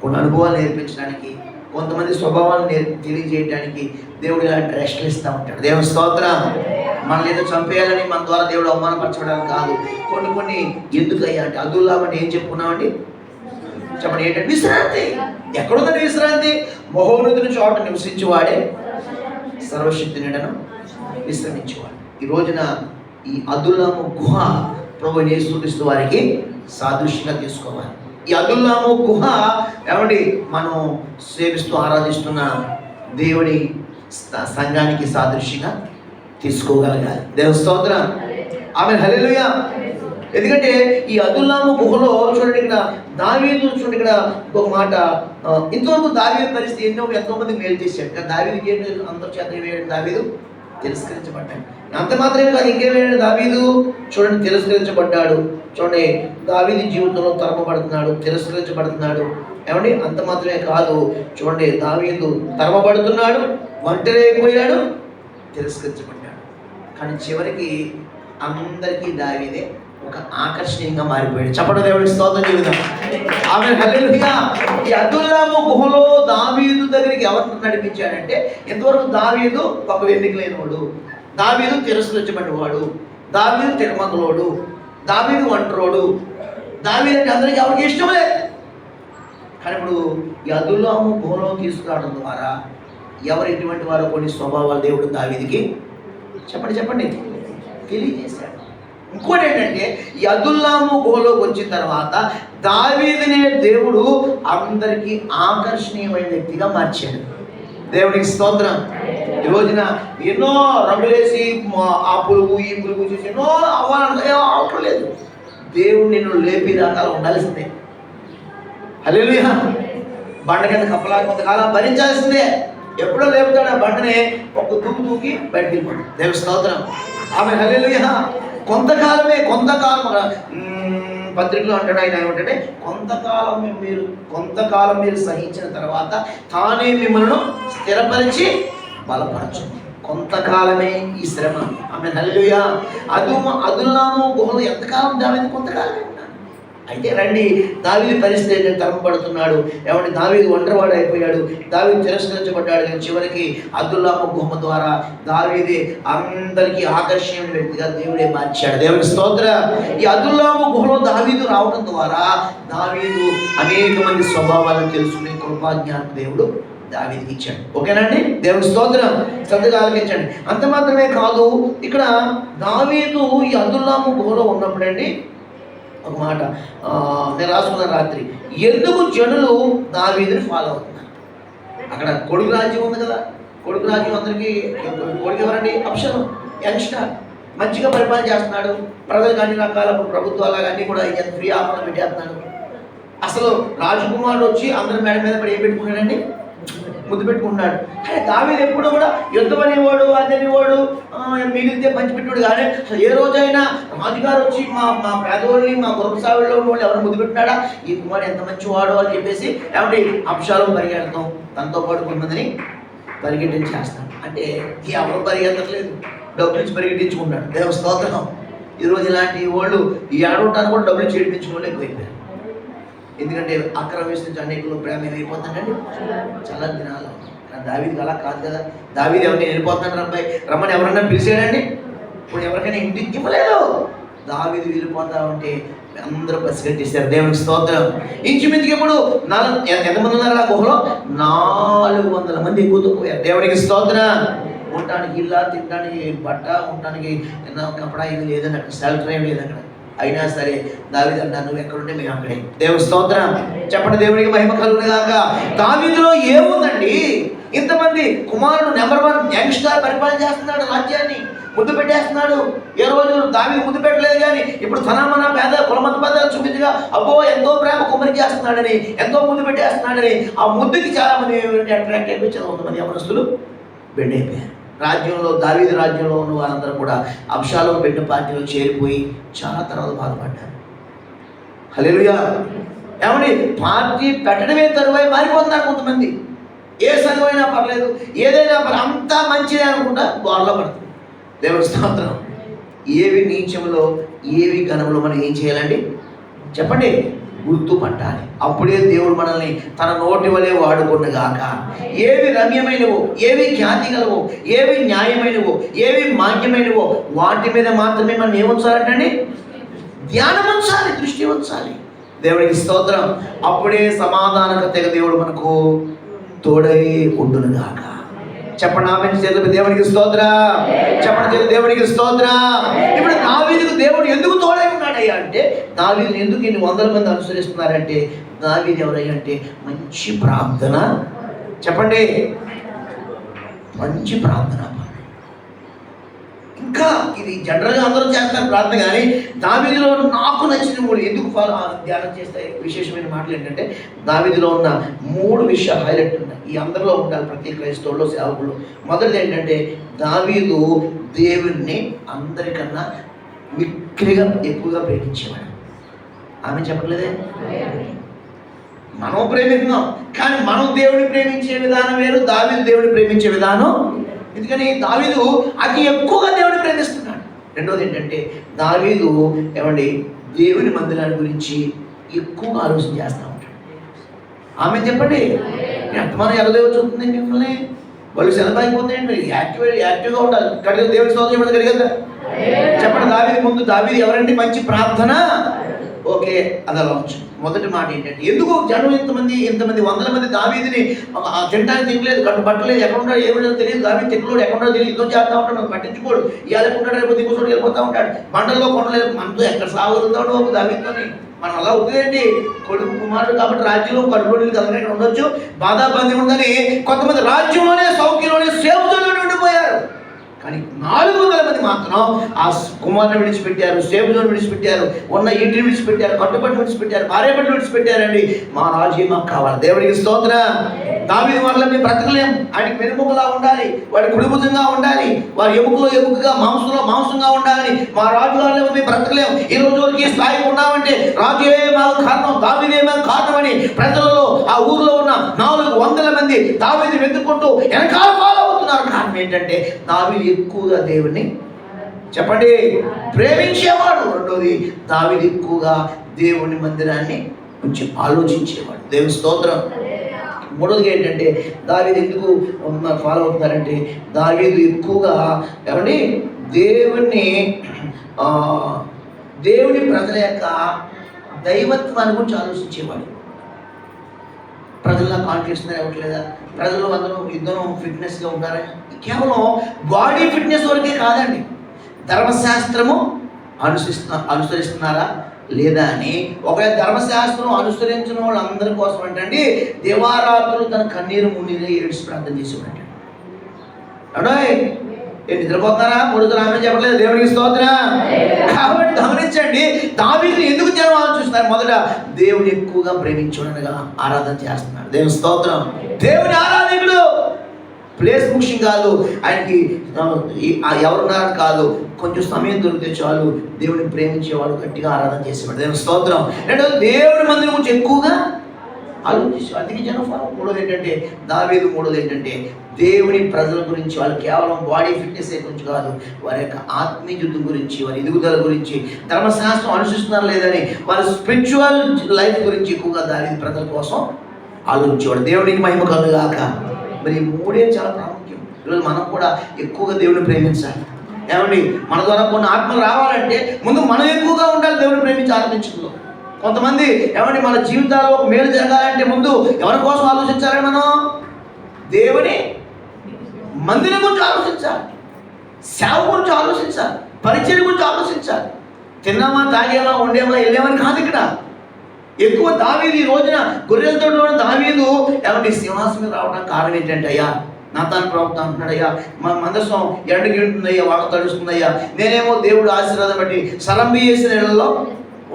కొన్ని అనుభవాలు నేర్పించడానికి, కొంతమంది స్వభావాన్ని తెలియజేయడానికి దేవుడు ఇలాంటి రెస్ట్లు ఇస్తూ ఉంటాడు. దేవుని స్తోత్రం. మనల్ని ఏదో చంపేయాలని మన ద్వారా దేవుడు అవమానపరచడానికి కాదు. కొన్ని ఎందుకయ్యా అంటే అదుల్లాం అంటే ఏం చెప్పుకున్నామండి? చెప్పండి ఏంటంటే విశ్రాంతి. ఎక్కడుందండి విశ్రాంతి? మహోన్నతుని చోట నివసించేవాడే సర్వశక్తి నీడను విశ్రమించేవాడు. ఈ రోజున ఈ అదుల్లాము గుహ ప్రభువుని యేసుక్రీస్తు వారికి సాదృశ్యంగా తీసుకోవాలి. ఈ అదుల్లాము గుహ ఏమండి మనం సేవిస్తూ ఆరాధిస్తున్న దేవుని సంఘానికి సాదృశ్యంగా తీసుకోగలగాలి. దేవుని స్తోత్రం. ఆమె హల్లెలూయా. ఎందుకంటే ఈ అదుల్లాము గుహలో చూడండి, ఇక్కడ దావీదు చూడండి, ఇక్కడ ఒక మాట, ఇంతవరకు దావీదు పరిస్థితి ఎంతో మందికి మేలు చేశాడు. కానీ దావీదుకి ఏంటి అందరి చేత వేయడం? దావీదు తిరస్కరించబడ్డాడు. అంత మాత్రమే కాదు, ఇంకేమేడు దావీదు చూడండి తిరస్కరించబడ్డాడు. చూడండి దావీదు జీవితంలో తరమబడుతున్నాడు, తిరస్కరించబడుతున్నాడు. ఏమండి అంత మాత్రమే కాదు, చూడండి దావీదు తరమబడుతున్నాడు, ఒంటరి అయిపోయాడు, తిరస్కరించబడ్డాడు. కానీ చివరికి అందరికీ దావీదే ఒక ఆకర్షణీయంగా మారిపోయాడు. చెప్పండి దేవుడికి స్తోత్రం చెబుదాం. ఆమె హల్లెలూయా. ఈ అదుల్లాము గుహలో దావీదు దగ్గరికి ఎవరిని నడిపించాడంటే, ఇంతవరకు దావీదు ఒక ఎన్నికలేనివాడు, దావీదు తిరస్కరించబడినవాడు, దావీదు తిరమంగలోడు, దావీదు ఒంటరోడు, దావీదు అంటే అందరికీ ఎవరికి ఇష్టం లేదు. కానీ ఇప్పుడు ఈ అదుల్లాము గుహలో తీసుకురావడం ద్వారా ఎవరు ఎటువంటి వారో కొన్ని స్వభావాలు దేవుడు దావీదుకి చెప్పండి తెలియజేశాడు. ఇంకోటి ఏంటంటే ఈ అదుల్లాము గుహలోకి వచ్చిన తర్వాత దావీదునే దేవుడు అందరికీ ఆకర్షణీయమైన వ్యక్తిగా మార్చాడు. దేవునికి స్తోత్రం. ఈ రోజున ఎన్నో రంగులేసి ఆ పులుగు ఈ పులుగు చూసి ఎన్నో అవసరం లేదు. దేవుడు నిన్ను లేపి రకాలు ఉండాల్సిందే. హల్లెలూయా. బండ కింద కప్పలా కొంతకాలం భరించాల్సిందే. ఎప్పుడో లేపుతాడు ఆ బండనే, ఒక దూకి బయటకు వెళ్ళిపోతాడు. దేవుని స్తోత్రం. ఆమె హల్లెలూయా. కొంతకాలం పత్రికలో అంటాడు ఆయన ఏమంటే, కొంతకాలం మీరు సహించిన తర్వాత తానే మిమ్మల్ని స్థిరపరిచి బలపరచు. కొంతకాలమే ఈ శ్రమ. ఆమె హల్లెలూయా. అదుల్లాము గుహలో ఎంతకాలం దావీదు? కొంతకాలమే. అయితే రండి, దావీదు పరిస్థితి తరమపడుతున్నాడు. ఏమంటే దావీదు ఒంటరివాడు అయిపోయాడు, దావీదు తిరస్కరించబడ్డాడు. కానీ చివరికి అదుల్లాము గుహ ద్వారా దావీదే అందరికీ ఆకర్షణీయమైన వ్యక్తిగా దేవుడే మార్చాడు. దేవుని స్తోత్రం. ఈ అదుల్లాము గుహలో దావీదు రావడం ద్వారా దావీదు అనేక మంది స్వభావాలను తెలుసుకునే కృపాజ్ఞానం దేవుడు దావీదుకి ఇచ్చాడు. ఓకేనండి. దేవుని స్తోత్రం. శ్రద్ధగా ఆలకించండి. అంత మాత్రమే కాదు, ఇక్కడ దావీదు ఈ అదుల్లాము గుహలో ఉన్నప్పుడండి ఒక మాట నేను రాసుకున్న రాత్రి, ఎందుకు జనులు దావీదుని ఫాలో అవుతున్నారు? అక్కడ కొడుకు రాజ్యం ఉంది కదా, కొడుకు రాజ్యం అందరికీ కొడుకు ఎవరండి? అబ్షాలోము. యంగ్స్టర్ మంచిగా పరిపాలన చేస్తున్నాడు, ప్రజలకు అన్ని రకాల ప్రభుత్వాలు అన్నీ కూడా ఫ్రీ ఆఫర్ పెట్టేస్తున్నాడు. అసలు రాజకుమారుడు వచ్చి అందరి మేడ మీద పడి ఏం పెట్టుకున్నాడండి? ముద్దు పెట్టుకుంటున్నాడు. అంటే దావీదు ఎప్పుడు కూడా యుద్ధం అనేవాడు, అదనేవాడు, మిగిలితే పంచిపెట్టాడు. కానీ ఏ రోజైనా రాజుగారు వచ్చి మా పేదవాళ్ళని, మా గురసావిలో ఉన్న వాళ్ళు ఎవరు ముద్దు పెట్టినాడా? ఈ కుమారుడు ఎంత మంచివాడు అని చెప్పేసి ఏమంటే అబ్షాలోము పరిగెడతాం, తనతో పాటు కొంతమందిని పరిగెట్టించేస్తాడు. అంటే ఎవరు పరిగెత్తట్లేదు, డబ్బులు ఇచ్చి పరిగెట్టించుకుంటాడు. దేవ స్తోత్రం. ఈరోజు ఇలాంటి వాళ్ళు ఈ ఏడవటానికి కూడా డబ్బులు చేయించుకోవడం ఎక్కువైపోయారు. ఎందుకంటే ఆక్రమిస్తుంది అనేకులు ప్రేమ ఏమైపోతాడండి చాలా దినాలు. కానీ దావీదుకి అలా కాదు కదా. దావీదు ఎవరిని వెళ్ళిపోతున్నాడు అబ్బాయి రమ్మని ఎవరన్నా పిలిచాడండి? ఇప్పుడు ఎవరికైనా ఇంటికి ఇవ్వలేదు. దావీదు వెళ్ళిపోతా ఉంటే అందరూ పసిగట్టేశారు. దేవునికి స్తోత్రం. ఇంచుమించుకి ఇప్పుడు ఎంతమంది ఉన్నారు ఆ గుహలో? 400 మంది ఎక్కువతో పోయారు. దేవునికి స్తోత్రం. ఉండటానికి ఇల్లా, తినడానికి బట్ట, ఉండటానికి కపడా ఏమి లేదని అక్కడ షెల్టర్ ఏమి లేదు అక్కడ. అయినా సరే దావీదు అన్నాడు, నువ్వు ఎక్కడుంటే మేము అక్కడే. దేవుని స్తోత్రం చెప్పండి, దేవునికి మహిమ కలుగును గాక. దావీదులో ఏముందండి? ఇంతమంది కుమారుడు నెంబర్ 1 యంగ్స్టర్ పరిపాలన చేస్తున్నాడు, రాజ్యాన్ని ముద్దు పెట్టేస్తున్నాడు. ఏ రోజు దావీదు ముద్దు పెట్టలేదు, కానీ ఇప్పుడు తనమన పేద కులమత పేదలు చూపించగా అబ్బో ఎంతో ప్రేమ కుమ్మరికి చేస్తున్నాడని, ఎంతో ముద్దు పెట్టేస్తున్నాడని ఆ ముద్దుకి చాలా మంది అట్రాక్ట్ అయిపోయి చాలా మంది యవనస్తులు బెండ్ అయిపోయారు. రాజ్యంలో దావీదు రాజ్యంలో ఉన్న వారందరూ కూడా అబ్షాలోము పెట్టిన పార్టీలో చేరిపోయి చాలా తర్వాత బాధపడ్డారు. హల్లెలూయా. ఏమండి, పార్టీ పెట్టడమే తరువాయి మారిపోతున్నారు కొంతమంది. ఏ సంఘమైనా పర్లేదు, ఏదైనా పర్లేదు, అంతా మంచిదే అనుకుంటా గోడలో పడుతుంది. దేవుడి స్తోత్రం. ఏవి నీచములో ఏవి ఘనములో మనం ఏం చేయాలండి చెప్పండి? గుర్తుపట్టాలి. అప్పుడే దేవుడు మనల్ని తన నోటి వలె వాడుకొనుగాక. ఏవి రమ్యమైనవో, ఏవి ఖ్యాతి గలవో, ఏవి న్యాయమైనవో, ఏవి మాన్యమైనవో వాటి మీద మాత్రమే మనం ఏముంచాలంటండి? ధ్యానం ఉంచాలి, దృష్టి ఉంచాలి. దేవుడికి స్తోత్రం. అప్పుడే సమాధానకర్తగా దేవుడు మనకు తోడై ఉండునుగాక. చెప్పండి ఆమె చేతులు దేవునికి స్తోత్రం. చెప్పండి చేతులు దేవునికి స్తోత్రం. ఇప్పుడు దావీదుకు దేవుడు ఎందుకు తోడై ఉన్నాడయ్యా అంటే, దావీదు ఎందుకు ఇన్ని 100 మంది అనుసరిస్తున్నారంటే, దావీదు ఎవరయ్యా అంటే మంచి ప్రార్థన. చెప్పండి, మంచి ప్రార్థన. ఇంకా ఇది జనరల్గా అందరూ చేస్తారు ప్రార్థన, కానీ దావీదులో నాకు నచ్చిన 3 ఎందుకు ధ్యానం చేస్తే విశేషమైన మాటలు ఏంటంటే, దావీదులో ఉన్న 3 విషయాలు హైలైట్ ఉన్నాయి. ఈ అందరిలో ఉండాలి, ప్రతి క్రైస్తవుల్లో సేవకులు. మొదటిది ఏంటంటే, దావీదు దేవుణ్ణి అందరికన్నా మిక్కిలిగా ఎక్కువగా ప్రేమించేవాడు. ఆమె చెప్పట్లేదే? మనం ప్రేమిస్తున్నాం, కానీ మనం దేవుడిని ప్రేమించే విధానం వేరు, దావీదు దేవుడిని ప్రేమించే విధానం. ఎందుకని దావీదు అతి ఎక్కువగా దేవుడిని ప్రేమిస్తున్నాడు. రెండోది ఏంటంటే, దావీదు ఏమండి దేవుని మందిరాన్ని గురించి ఎక్కువగా ఆలోచన చేస్తూ ఉంటాడు. ఆమె చెప్పండి, ఎంతమంది ఎగదేవి చూస్తుంది మిమ్మల్ని, వాళ్ళు సెలబాయిపోతాయండి. యాక్టివ్గా ఉండాలి. కడిగ దేవుడి స్తోత్రం కడిగదా చెప్పండి. దావీదు ముందు దావీదు ఎవరండి? మంచి ప్రార్థన. ఓకే, అది అలా వచ్చు. మొదటి మాట ఏంటంటే, ఎందుకు జనం ఇంతమంది 100 మంది దావీదుని తినడానికి తినలేదు, కట్టుబట్టలేదు, ఎక్కడ ఉంటాడు ఏమిటో తెలియదు. దావీదు తిక్కలోడు, ఎక్కడ ఉంటాడో తెలియదు, యుద్ధం చేస్తూ ఉంటాడు, మనం పట్టించుకోడు. ఇవాళ ఉంటాడు, రేపు దిగు చోటు వెళ్ళిపోతూ ఉంటాడు. బండల్లో కొనలేదు, మనతో ఎక్కడ సాగుతాడు దావీదుతోని. మనం అలా అవుతుందండి. కొడుకు కుమారుడు కాబట్టి రాజ్యంలో కడుపులోని కలగడానికి ఉండొచ్చు, బాధాబంది ఉందని కొంతమంది రాజ్యంలోనే సౌఖ్యంలోనే సేవకులోనే ఉండిపోయారు. కానీ 400 మంది మాత్రం ఆ కుమారుని విడిచిపెట్టారు, సేవకులను విడిచిపెట్టారు, ఉన్న ఇంటిని విడిచిపెట్టారు, కట్టుబడి విడిచిపెట్టారు, భార్యబడి విడిచిపెట్టారండి. మా రాజు మాకు కావాలి. దేవుడికి స్తోత్రం. దావీదు వల్ల మేము బ్రతకలేం. ఆయనకి వెనుముకలా ఉండాలి, వాడి కుడిభుజంగా ఉండాలి, వారి ఎముకలో ఎముకగా, మాంసంలో మాంసంగా ఉండాలని. మా రాజు వల్ల మేము బ్రతకలేం. ఈ రోజు వరకు ఈ స్థాయికి ఉన్నామంటే రాజువే మాకు కారణం, దావీదే మాకు కారణం అని ప్రజలలో, ఆ ఊర్లో ఉన్న 400 మంది దావీదు వెతుక్కుంటూ వెనకాల ఫాలో అవుతున్నారు. కారణం ఏంటంటే, దావీదు ఎక్కువగా దేవుణ్ణి చెప్పండి ప్రేమించేవాడు. రెండోది, దావీదు ఎక్కువగా దేవుని మందిరాన్ని కొంచెం ఆలోచించేవాడు. దేవుని స్తోత్రం. మూడోదిగా ఏంటంటే, దావీదు ఎందుకు ఫాలో అవుతున్నారంటే, దావీదు ఎక్కువగా ఏమండి దేవుని ప్రజల యొక్క దైవత్వాన్ని గురించి ఆలోచించేవాడు. ప్రజల్లో కాన్ఫిడెన్స్ ఇవ్వట్లేదా? ప్రజలు అందరూ యుద్ధం ఫిట్నెస్గా ఉంటారని కేవలం బాడీ ఫిట్నెస్ వరకే కాదండి, ధర్మశాస్త్రము అనుసరిస్తున్నారా లేదా అని. ఒకవేళ ధర్మశాస్త్రం అనుసరించిన వాళ్ళందరి కోసం ఏంటండి, దేవారాత్రులు తన కన్నీరు మున్నీరు ఏడ్చి ప్రార్థన చేసేవాడు. అడోయ్ నిద్రపోతారా? ముడుతున్నా ఆమె చెప్పలేదు. దేవుడికి స్తోత్రం. కాబట్టి గమనించండి, దావీదుని ఎందుకు జనం ఆలోచిస్తున్నారు? మొదట దేవుని ఎక్కువగా ప్రేమించుడనగా ఆరాధన చేస్తున్నాడు. దేవుని స్తోత్రం. దేవుని ఆరాధకుడు. ప్లేస్ ముఖ్యం కాదు ఆయనకి, ఎవరున్నారని కాదు, కొంచెం సమయం దొరికితే చాలు దేవుని ప్రేమించేవాడు, గట్టిగా ఆరాధన చేసేవాడు. దేవుని స్తోత్రం. రెండోది, దేవుని మందిరం గురించి ఎక్కువగా ఆలోచించేవాడు. అందుకే జనం ఫాలో. మూడోది ఏంటంటే, దావీదు మూడోది ఏంటంటే, దేవుని ప్రజల గురించి, వాళ్ళు కేవలం బాడీ ఫిట్నెస్ గురించి కాదు, వారి యొక్క ఆత్మీయ యుద్ధం గురించి, వారి ఎదుగుదల గురించి, ధర్మశాస్త్రం అనుసరిస్తున్నారు లేదని వారి స్పిరిచువల్ లైఫ్ గురించి ఎక్కువగా దావీదు ప్రజల కోసం ఆలోచించేవాడు. దేవునికి మహిమ కలుగుగాక. మరి ఈ మూడే చాలా ప్రాముఖ్యం. ఈరోజు మనం కూడా ఎక్కువగా దేవుని ప్రేమించాలి. ఏమండి, మన ద్వారా కొన్ని ఆత్మలు రావాలంటే ముందు మనం ఎక్కువగా ఉండాలి దేవుని ప్రేమించి ఆరాధించడంలో. కొంతమంది ఏమండి, మన జీవితాల్లో ఒక మేలు జరగాలంటే ముందు ఎవరి కోసం ఆలోచించాలి? మనం దేవుని మందిరం గురించి ఆలోచించాలి, సేవ గురించి ఆలోచించాలి, పరిచయం గురించి ఆలోచించాలి. తిన్నామా, తాగేమా, ఉండేమా, వెళ్ళేమని కాదు ఇక్కడ. ఎక్కువ దావీదు ఈ రోజున గొర్రెలతో దావీదు ఏమంటే సింహాసనం మీద రావడానికి కారణం ఏంటంటే, అయ్యా నాతాను ప్రవక్త అంటున్నాడు, అయ్యా మా మందసం ఎండకి ఉంటుందయ్యా, వాక తడుస్తుందయ్యా, నేనేమో దేవుడు ఆశీర్వాదం బట్టి సరంబి చేసిన ఇళ్లలో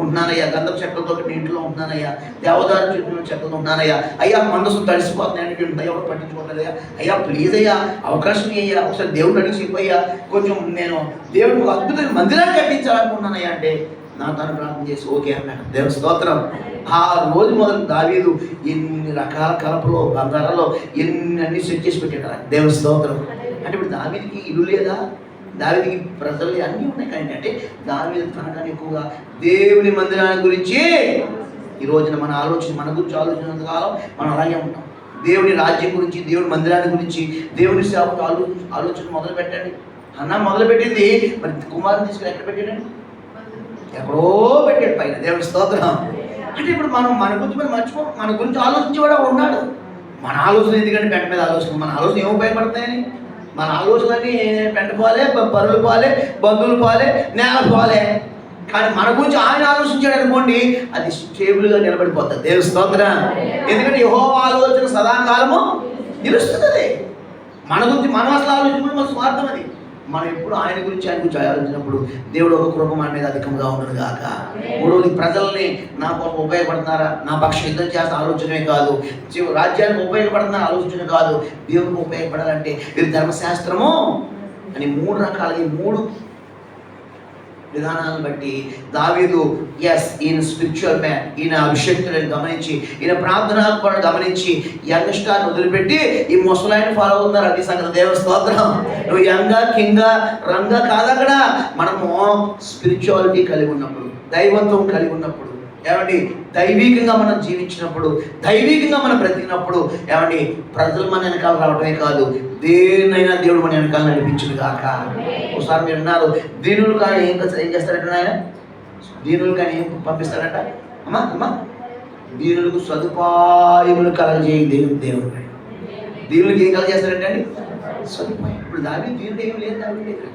ఉంటున్నానయ్యా, గంధపు చెక్కలతో నీ ఇంట్లో ఉంటున్నానయ్యా, దేవదారు చెక్కలతో ఉంటున్నానయ్యా, అయ్యా మందసం తడిసిపోతుంది, ఎండకి ఉంటుంది, ఎవరు పట్టించుకోలేదయ్యా, అయ్యా ప్లీజ్ అయ్యా అవకాశం అయ్యా, ఒకసారి దేవుడు అడిగి చెప్పయ్యా, కొంచెం నేను దేవుడికి అద్భుతమైన మందిరాన్ని కట్టించాలనుకున్నానయ్యా అంటే నా తను ప్రార్థన చేసి ఓకే అన్నాడు. దేవుని స్తోత్రం. ఆ రోజు మొదలు దావీదు ఎన్ని రకాల కలపలో బంగారాలో అన్ని సెట్ చేసి పెట్టాడు. దేవుని స్తోత్రం. అంటే ఇప్పుడు దావీదుకి ఇల్లు లేదా, దావీదుకి ప్రజలు అన్నీ ఉన్నాయి, కానీ అంటే దావీదు తనకన్నా ఎక్కువగా దేవుని మందిరాన్ని గురించి ఈ రోజున మన ఆలోచన, మన గురించి ఆలోచన కాలం మనం అలాగే ఉంటాం. దేవుని రాజ్యం గురించి, దేవుని మందిరాన్ని గురించి, దేవుని సేవకు ఆలోచన మొదలు పెట్టండి. అన్న మొదలు పెట్టింది మరి కుమారుని తీసుకుని ఎక్కడ పెట్టాడండి, ఎక్కడో పెట్టాడు పైన. దేవుని స్తోత్రం. అంటే ఇప్పుడు మనం మన గురించి మర్చిపో, మన గురించి ఆలోచించేవాడు ఉన్నాడు. మన ఆలోచన ఎందుకంటే పెంట మీద ఆలోచన, మన ఆలోచన ఏమో ఉపయోగపడతాయని, మన ఆలోచనలన్నీ పెంట పోలే, పరులు పోలే, బంధువులు పోలే, నేల పోలే. కానీ మన గురించి ఆయన ఆలోచించాడు అనుకోండి, అది స్టేబుల్గా నిలబడిపోతుంది. దేవుని స్తోత్రం. ఎందుకంటే యెహోవా ఆలోచన సదాకాలము నిలుస్తుంది. మన గురించి మనం అసలు ఆలోచించుకుంటే మన స్వార్థం అది. మనం ఎప్పుడు ఆయన గురించి ఆలోచించినప్పుడు దేవుడు ఒక కృప మన మీద అధికంగా ఉండదు కాక. మూడవది, ప్రజల్ని నా కోసం ఉపయోగపడుతున్నారా, నా పక్షం యుద్ధం చేస్తే ఆలోచనే కాదు, రాజ్యానికి ఉపయోగపడుతున్నారా ఆలోచన కాదు, దేవుడికి ఉపయోగపడాలంటే ఇది ధర్మశాస్త్రము అని 3 రకాలుగా 3 విధానాలను బట్టి దావీదు ఈయన స్పిరిచువల్ మ్యాన్, ఈయన అభిషక్తులను గమనించి, ఈయన ప్రార్థనాత్మను గమనించి యంగ్స్టార్ని వదిలిపెట్టి ఈ ముసలాయన ఫాలో అవుతున్నారు. అది సంగతి. దేవుని స్తోత్రం. నువ్వు యంగా కింగా రంగా కాదు, అక్కడ మనము స్పిరిచువాలిటీ కలిగి ఉన్నప్పుడు, దైవత్వం కలిగి ఉన్నప్పుడు, ఏమండి దైవికంగా మనం జీవించినప్పుడు, దైవికంగా మనం బ్రతికినప్పుడు, ఏమండి ప్రజలు మన వెనకాల రావడమే కాదు, దేన్నైనా దేవుడు మన వెనకాల నడిపించును కాక. ఒకసారి మీరు అన్నారు, దీనులు కానీ ఏం చేస్తారంట ఆయన, దీనులు కానీ ఏం పంపిస్తారంట, అమ్మా దీనులకు సదుపాయములు కలగజేయి దేవుడు. దీనులకు ఏం కలగజేస్తారంటే అండి, సదుపాయం. ఇప్పుడు దావీదు దీనుడు ఏం లేదు దావీదు దగ్గర,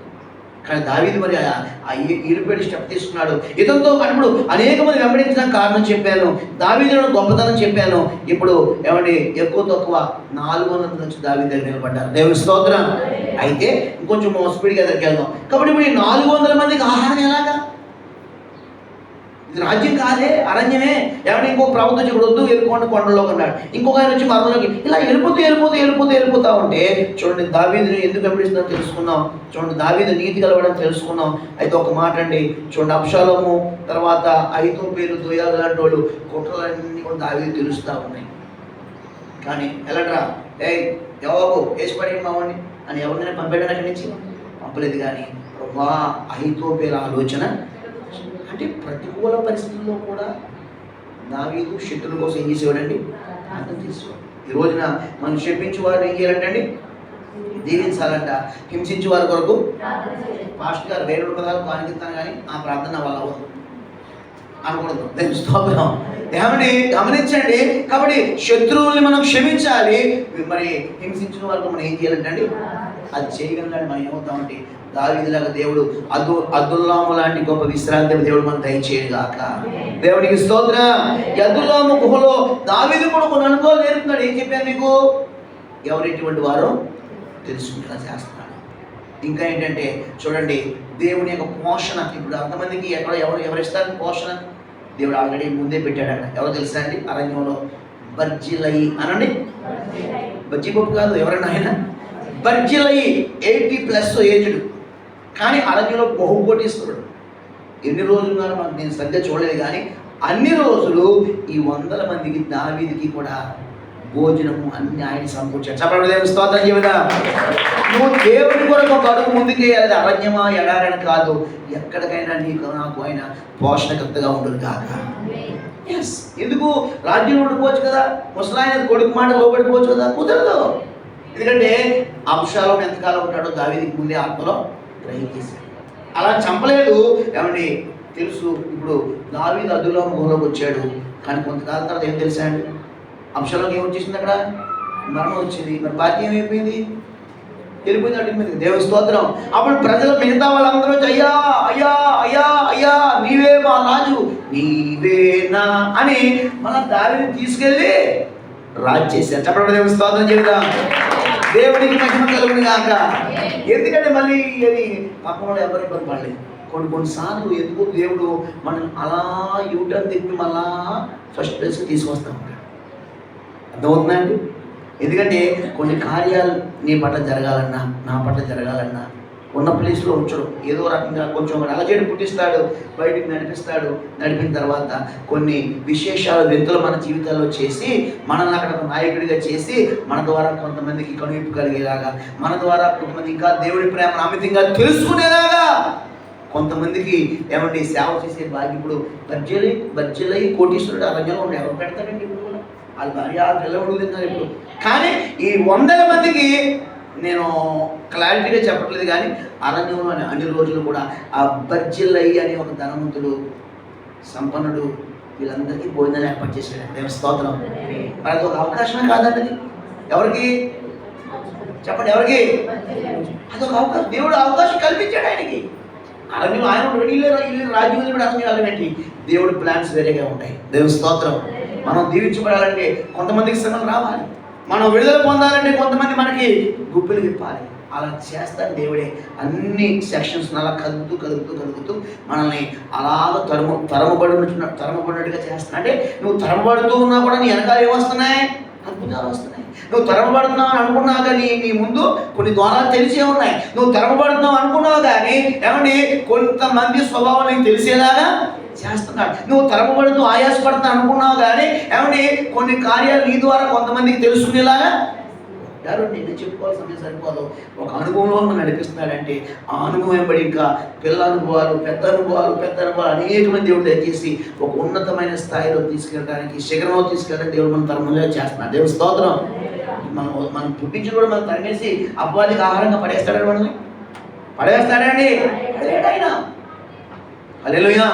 కానీ దావీదు మరి ఆ ఈరుపేడి స్టెప్ తీసుకున్నాడు. ఇతనితో ఇప్పుడు అనేక మంది వెంబడించడానికి కారణం చెప్పాను, దావీదును గొప్పతనం చెప్పాను. ఇప్పుడు ఏమండి ఎక్కువ తక్కువ 400 నుంచి దావీదు దగ్గర నిలబడ్డారు. దేవుని స్తోత్రం. అయితే ఇంకొంచెం స్పీడ్గా దగ్గరికి వెళ్దాం. కాబట్టి ఇప్పుడు ఈ 400 మందికి ఆహారం ఎలాగా, ఇది రాజ్యం కాదే, అరణ్యమే. ఏమంటే ఇంకో ప్రభుత్వం ఇక్కడ వద్దు, వెళ్ళిపోండి కొండలోకి అన్నాడు. ఇంకొక ఆయన వచ్చి మరణంలోకి, ఇలా వెళ్ళిపోతూ ఉంటే చూడండి దావీదుని ఎందుకు వెంబడిస్తుందో తెలుసుకున్నాం. చూడండి దావీదు నీతి కలవడం తెలుసుకున్నాం. అయితే ఒక మాట అండి, చూడండి అబ్షాలోము తర్వాత అహీతోఫెలు, దోయాలు లాంటి వాళ్ళు కుట్రలన్నీ కూడా దావీదు తెలుస్తూ ఉన్నాయి. కానీ ఎలాంట్రా యోవాబు వేసిపడి మావాడిని అని ఎవరినైనా పంపాడని అక్కడి నుంచి పంపలేదు. కానీ ప్రభా అహీతోఫెలు ఆలోచన అంటే ప్రతికూల పరిస్థితుల్లో కూడా దావీదు శత్రుల కోసం ఏం చేసేవాడండి, ప్రార్థన చేసేవాడు. ఈ రోజున మనం క్షమించే వారు ఏం చేయాలంటండి, దీవించాలంట. హింసించే వారి కొరకు పాస్టర్ గారు 1000 రూపాయలు కానిస్తాను కానీ ఆ ప్రార్థన వాళ్ళ అవ్వదు అనకూడదు. దేవుని స్తోత్రం. ఏమండి గమనించండి. కాబట్టి శత్రువుల్ని మనం క్షమించాలి. మరి హింసించిన వారికి మనం ఏం చేయాలంటండి, అది చేయగలగాలి. మనం ఏమవుతామంటే దావీదులాగా దేవుడు అదుల్లాము లాంటి గొప్ప విశ్రాంతి దేవుడు మనం దయచేయడు గాక. దేవునికి స్తోత్రం. అదుల్లాము గుహలో దావీదు కూడా కొన్ని అనుభవాలు నేర్పుతున్నాడు. ఏం చెప్పాను మీకు, ఎవరెటువంటి వారో తెలుసుకుంటున్నా చేస్తున్నాడు. ఇంకా ఏంటంటే చూడండి దేవుని యొక్క పోషణ. ఇప్పుడు అంతమందికి ఎవరిస్తారు పోషణ, దేవుడు ఆల్రెడీ ముందే పెట్టాడట. ఎవరు తెలుసా అండి, అరణ్యంలో బర్జిలై అనండి, బజ్జీ పప్పు కాదు, ఎవరన్నా ఆయన బర్జిలై 80+ ఏజ్డ్, కానీ అరణ్యంలో బహుకోటీశ్వరుడు. ఎన్ని రోజులు ఉన్నారో మనకు నేను సరిగ్గా చూడలేదు, కానీ అన్ని రోజులు ఈ 100 మందికి దావీదుకి కూడా భోజనము అన్ని ఆయన సమకూర్చాడు. చెప్పండి దేవుని స్తోత్రం. జీవిత నువ్వు దేవుని కొరకు ఒక అడుగు ముందుకేయాలి. అరణ్యమా ఎడారని కాదు, ఎక్కడికైనా నీకు నాకు ఆయన పోషణకర్తగా ఉండదు కాక. ఎస్, ఎందుకు రాజ్యం ఉండిపోవచ్చు కదా, ముసలాయన కొడుకు మాట లోబడిపోవచ్చు కదా, కుదరదు. ఎందుకంటే అబ్షాలోము ఎంతకాలం ఉంటాడో దావీదుకి ముందే ఆత్మలో గ్రహించేశాడు. అలా చంపలేదు. ఏమండి తెలుసు, ఇప్పుడు దావీదు అదుల్లాము గుహలోకి వచ్చాడు, కానీ కొంతకాలం తర్వాత ఏం తెలుసా అండి, అబ్షాలోము ఏమొచ్చేసింది, అక్కడ మరణం వచ్చింది. మరి బాధ్యం ఏమైపోయింది, వెళ్ళిపోయింది అడిగి మీద. దేవుని స్తోత్రం. అప్పుడు ప్రజలు మిగతా వాళ్ళందరూ వచ్చి అయ్యా అయ్యా అయ్యా అయ్యా నీవే మా రాజు నీవేనా అని మన దావిని తీసుకెళ్ళి రాజు చేశారు. చెప్పడం దేవుని స్తోత్రం చెబుదాం. దేవునికి మహిమ కలుగును గాక. ఎందుకంటే మళ్ళీ అది పక్కన ఎవరు ఇబ్బంది పడలేదు. కొన్నిసార్లు ఎందుకు దేవుడు మనం అలా యూటర్న్ తిప్పి మళ్ళా ఫస్ట్ ప్లేస్కి తీసుకొస్తా ఉంటాడు. అర్థమవుతుందండి? ఎందుకంటే కొన్ని కార్యాలు నీ పట్ల జరగాలన్నా నా పట్ల జరగాలన్నా ఉన్న ప్లేస్లో ఉంచడం, ఏదో రకంగా కొంచెం అలజడి పుట్టిస్తాడు, బయటికి నడిపిస్తాడు. నడిపిన తర్వాత కొన్ని విశేషాలు వింతలు మన జీవితాల్లో చేసి మనల్ని అక్కడ ఒక నాయకుడిగా చేసి మన ద్వారా కొంతమందికి కనువిప్పు కలిగేలాగా, మన ద్వారా కొంతమంది ఇంకా దేవుడి ప్రేమను అమితంగా తెలుసుకునేలాగా కొంతమందికి ఏమంటే సేవ చేసే భాగ్యం. ఇప్పుడు బర్జలై కోటీశ్వరుడు అరణ్యంలో ఉండే ఎవరు పెడతారండి? ఇప్పుడు కూడా వాళ్ళ భార్య పిల్లవాడు తిన్నారు ఇప్పుడు. కానీ ఈ 100 మందికి నేను క్లారిటీగా చెప్పట్లేదు, కానీ అరణ్యంలో అన్ని రోజులు కూడా ఆ బర్జిల్లై అనే ఒక ధనవంతుడు సంపన్నుడు వీళ్ళందరికీ భోజనం ఏర్పాటు చేశాడు. దేవుని స్తోత్రం. మరి అది ఒక అవకాశమే కాదండి. ఎవరికి చెప్పండి, ఎవరికి? అదొక అవకాశం. దేవుడు అవకాశం కల్పించాడు ఆయనకి. అరణ్యం ఆయన ఇల్లు రాజ్యం కూడా అరణ్యం వెళ్ళండి. దేవుడి ప్లాన్స్ వేరేగా ఉంటాయి. దేవుని స్తోత్రం. మనం దీవించబడాలంటే కొంతమందికి శ్రమలు రావాలి, మనం విడుదల పొందాలంటే కొంతమంది మనకి గుప్పిలు తిప్పాలి. అలా చేస్తాడు దేవుడే. అన్ని సెక్షన్స్ అలా కదుగుతూ మనల్ని అలాగ తరమబడినట్టుగా చేస్తున్నా. అంటే నువ్వు తరమబడుతూ ఉన్నా కూడా నీ వెనకాల ఏమొస్తున్నాయి? అద్భుతాలు వస్తున్నాయి. నువ్వు తరమబడుతున్నావు అని అనుకున్నావు కానీ నీ ముందు కొన్ని ద్వారాలు తెలిసే ఉన్నాయి. నువ్వు తరమబడుతున్నావు అనుకున్నావు కానీ ఏమండి కొంతమంది స్వభావం నీకు తెలిసేలాగా చేస్తున్నాడు. నువ్వు తరమబడుతూ ఆయాసపడుతున్నావు అనుకున్నావు కానీ ఏమండి కొన్ని కార్యాలు నీ ద్వారా కొంతమందికి తెలుసుకునేలాగా ఎవరు నేను చెప్పుకోవాల్సిన సరిపోదు. ఒక అనుభవంలో మనం నడిపిస్తున్నాడంటే ఆ అనుభవం వెంబడి ఇంకా పిల్ల అనుభవాలు, పెద్ద అనుభవాలు అనేక మంది దేవుడు దయచేసి ఒక ఉన్నతమైన స్థాయిలో తీసుకెళ్ళడానికి, శిఖరంలో తీసుకెళ్ళడానికి దేవుడు మన తరములుగా చేస్తున్నాడు. దేవుడు స్తోత్రం. మనం పుట్టించి కూడా మనం తరిమేసి అపవాదికి ఆహారంగా పడేస్తాడండి. మనల్ని పడేస్తాడండి. ఆయన హల్లెలూయా.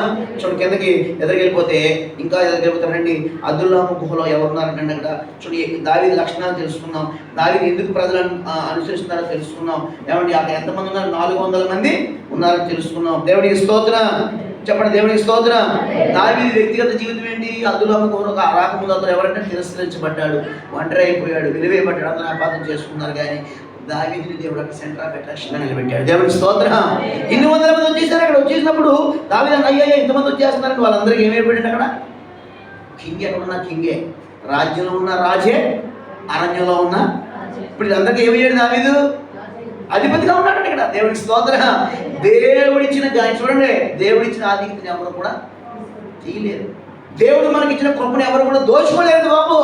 చూడండి కిందకి ఎదురుకెళ్ళిపోతే ఇంకా ఎదురుకెళ్ళిపోతారండి. అదుల్లాము గుహలో ఎవరున్నారంటే అక్కడ చూడండి దావీదు లక్షణాలు తెలుసుకుందాం. దావీదు ఎందుకు ప్రజలను అనుసరిస్తున్నారో తెలుసుకుందాం. ఏమండి అక్కడ ఎంతమంది ఉన్నారు? 400 మంది ఉన్నారని తెలుసుకున్నాం. దేవుడికి స్తోత్రం. చెప్పండి, దేవుడికి స్తోత్రం. దావీదు వ్యక్తిగత జీవితం ఏంటి? అదుల్లాము గుహలో రాకముందు అతను ఎవరంటే తిరస్కరించబడ్డాడు, ఒంటరి అయిపోయాడు, విలువేయబడ్డాడు, అందరూ ఆపాదన చేసుకున్నారు. కానీ దావీదుని దేవుడు అక్కడ సెంటర్ ఆఫ్ అట్రాక్షన్ నిలబెట్టాడు. దేవుడికి స్తోత్రం. ఇన్ని 100 మంది వచ్చేసారు. అక్కడ వచ్చేసినప్పుడు దావీదు అయ్యా ఇంతమంది వచ్చేస్తున్నారంటే వాళ్ళందరికీ ఏమైపోయాడు? అక్కడ కింగ్ ఎక్కడున్నా కింగే, రాజ్యంలో ఉన్న రాజే, అరణ్యంలో ఉన్న ఇప్పుడు వీళ్ళందరికీ ఏమయ్యాడు? దావీదు అధిపతిగా ఉన్నాడు ఇక్కడ. దేవుడికి స్తోత్రం. దేవుడిచ్చిన చూడండి, దేవుడిచ్చిన ఆధిక్యతని ఎవరు కూడా తీయలేరు. దేవుడు మనకి ఇచ్చిన కృపను ఎవరు కూడా దోచుకోలేదు బాబు.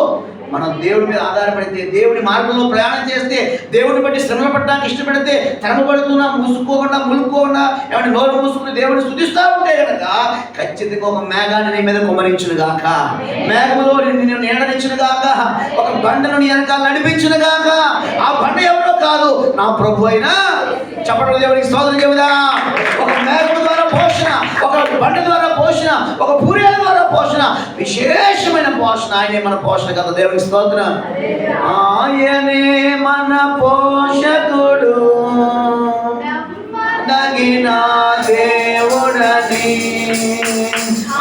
మనం దేవుడి మీద ఆధారపడితే, దేవుడి మార్గంలో ప్రయాణం చేస్తే, దేవుడిని బట్టి శ్రమలు పడడానికి ఇష్టపడితే, తరమబడుతున్నా ములుక్కోకుండా ఏమంటే నోరు మూసుకుని దేవుడిని స్తుతిస్తూ ఉంటే కనుక ఖచ్చితంగా ఒక మేఘాన్ని నీ మీద కుమరించును గాక, మేఘములో నిన్ను నీడనిచ్చును గాక, ఒక బండను నీ వెనకాల నడిపించును గాక. ఆ బండ ఎవరో కాదు, నా ప్రభు అయినా. చెప్పడం దేవుడికి స్తోత్రం చెబుదా. ఒక మేఘము ద్వారా పోషణ, ఒక బండ ద్వారా పోషణ, ఒక పూర్యాల ద్వారా పోషణ, విశేషమైన పోషణ. ఆయనే మన పోషణ కదా. దేవుడికి స్తోత్రం. ఆయనే మన పోషకుడు, నగిన దేవుడని.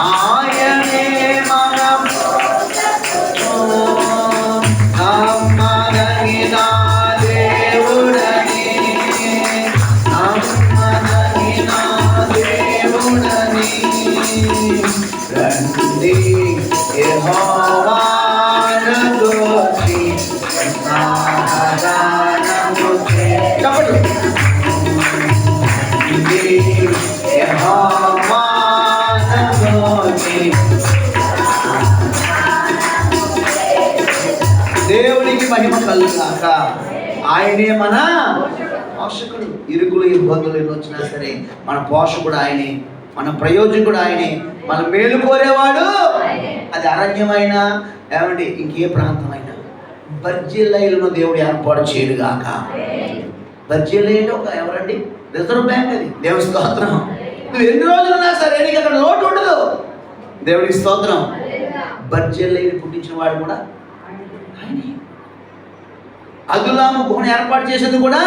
ఆయనే మన నమ్మదగిన దేవుడని, నమ్మదగిన దేవుడని. రండి యెహోవాను స్తుతించి ఆరాధనము చేయండి. దేవునికి మహిమ కలుగాక. ఆయనే మన పోషకుడు. ఇరుకులు ఇబ్బందులు ఎన్ని వచ్చినా సరే మన పోషకుడు ఆయనే, మన ప్రయోజకుడు ఆయనే, మన మేలు కోరేవాడు. అది అరణ్యమైనా ఏమండి ఇంకే ప్రాంతమైనా బర్జిల్లైలను దేవుడు ఏర్పాటు చేయడుగాక. బర్జిల్లైలో ఒక ఎవరండి రిజర్వ్ బ్యాంక్. అది దేవుడి స్తోత్రం. నువ్వు ఎన్ని రోజులున్నా సరే నీకు అక్కడ లోటు ఉండదు. దేవుడికి స్తోత్రం. బర్జిల్లైని పుట్టించిన వాడు కూడా ఆయనే. అదుల్లాము గుహను ఏర్పాటు చేసేది కూడా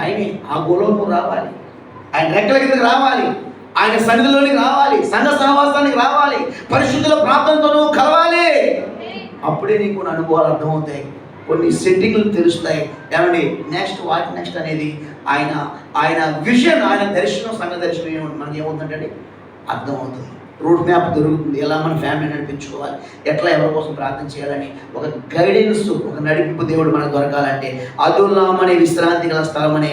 ఆయనే. ఆ గోలో నువ్వు రావాలి, ఆయన రెక్కల కిందకి రావాలి, ఆయన సన్నిధిలోనికి రావాలి, సంఘ సహవాసానికి రావాలి, పరిశుద్ధుల ప్రార్థనతో నువ్వు కలవాలి. అప్పుడే నీకు కొన్ని అనుభవాలు అర్థమవుతాయి, కొన్ని సెట్టింగ్లు తెలుస్తాయి. ఏమండి నెక్స్ట్ వాట్ నెక్స్ట్ అనేది ఆయన విజన్, ఆయన దర్శనం, సంఘ దర్శనం మనకి ఏమవుతుందంటే అర్థమవుతుంది. రూట్ మ్యాప్ దొరుకుతుంది, ఎలా మన ఫ్యామిలీ నడిపించుకోవాలి, ఎట్లా ఎవరి కోసం ప్రార్థన చేయాలని ఒక గైడెన్స్, ఒక నడిపింపు దేవుడు మనకు దొరకాలంటే అదుల్లాం అనే విశ్రాంతి గల స్థలం అనే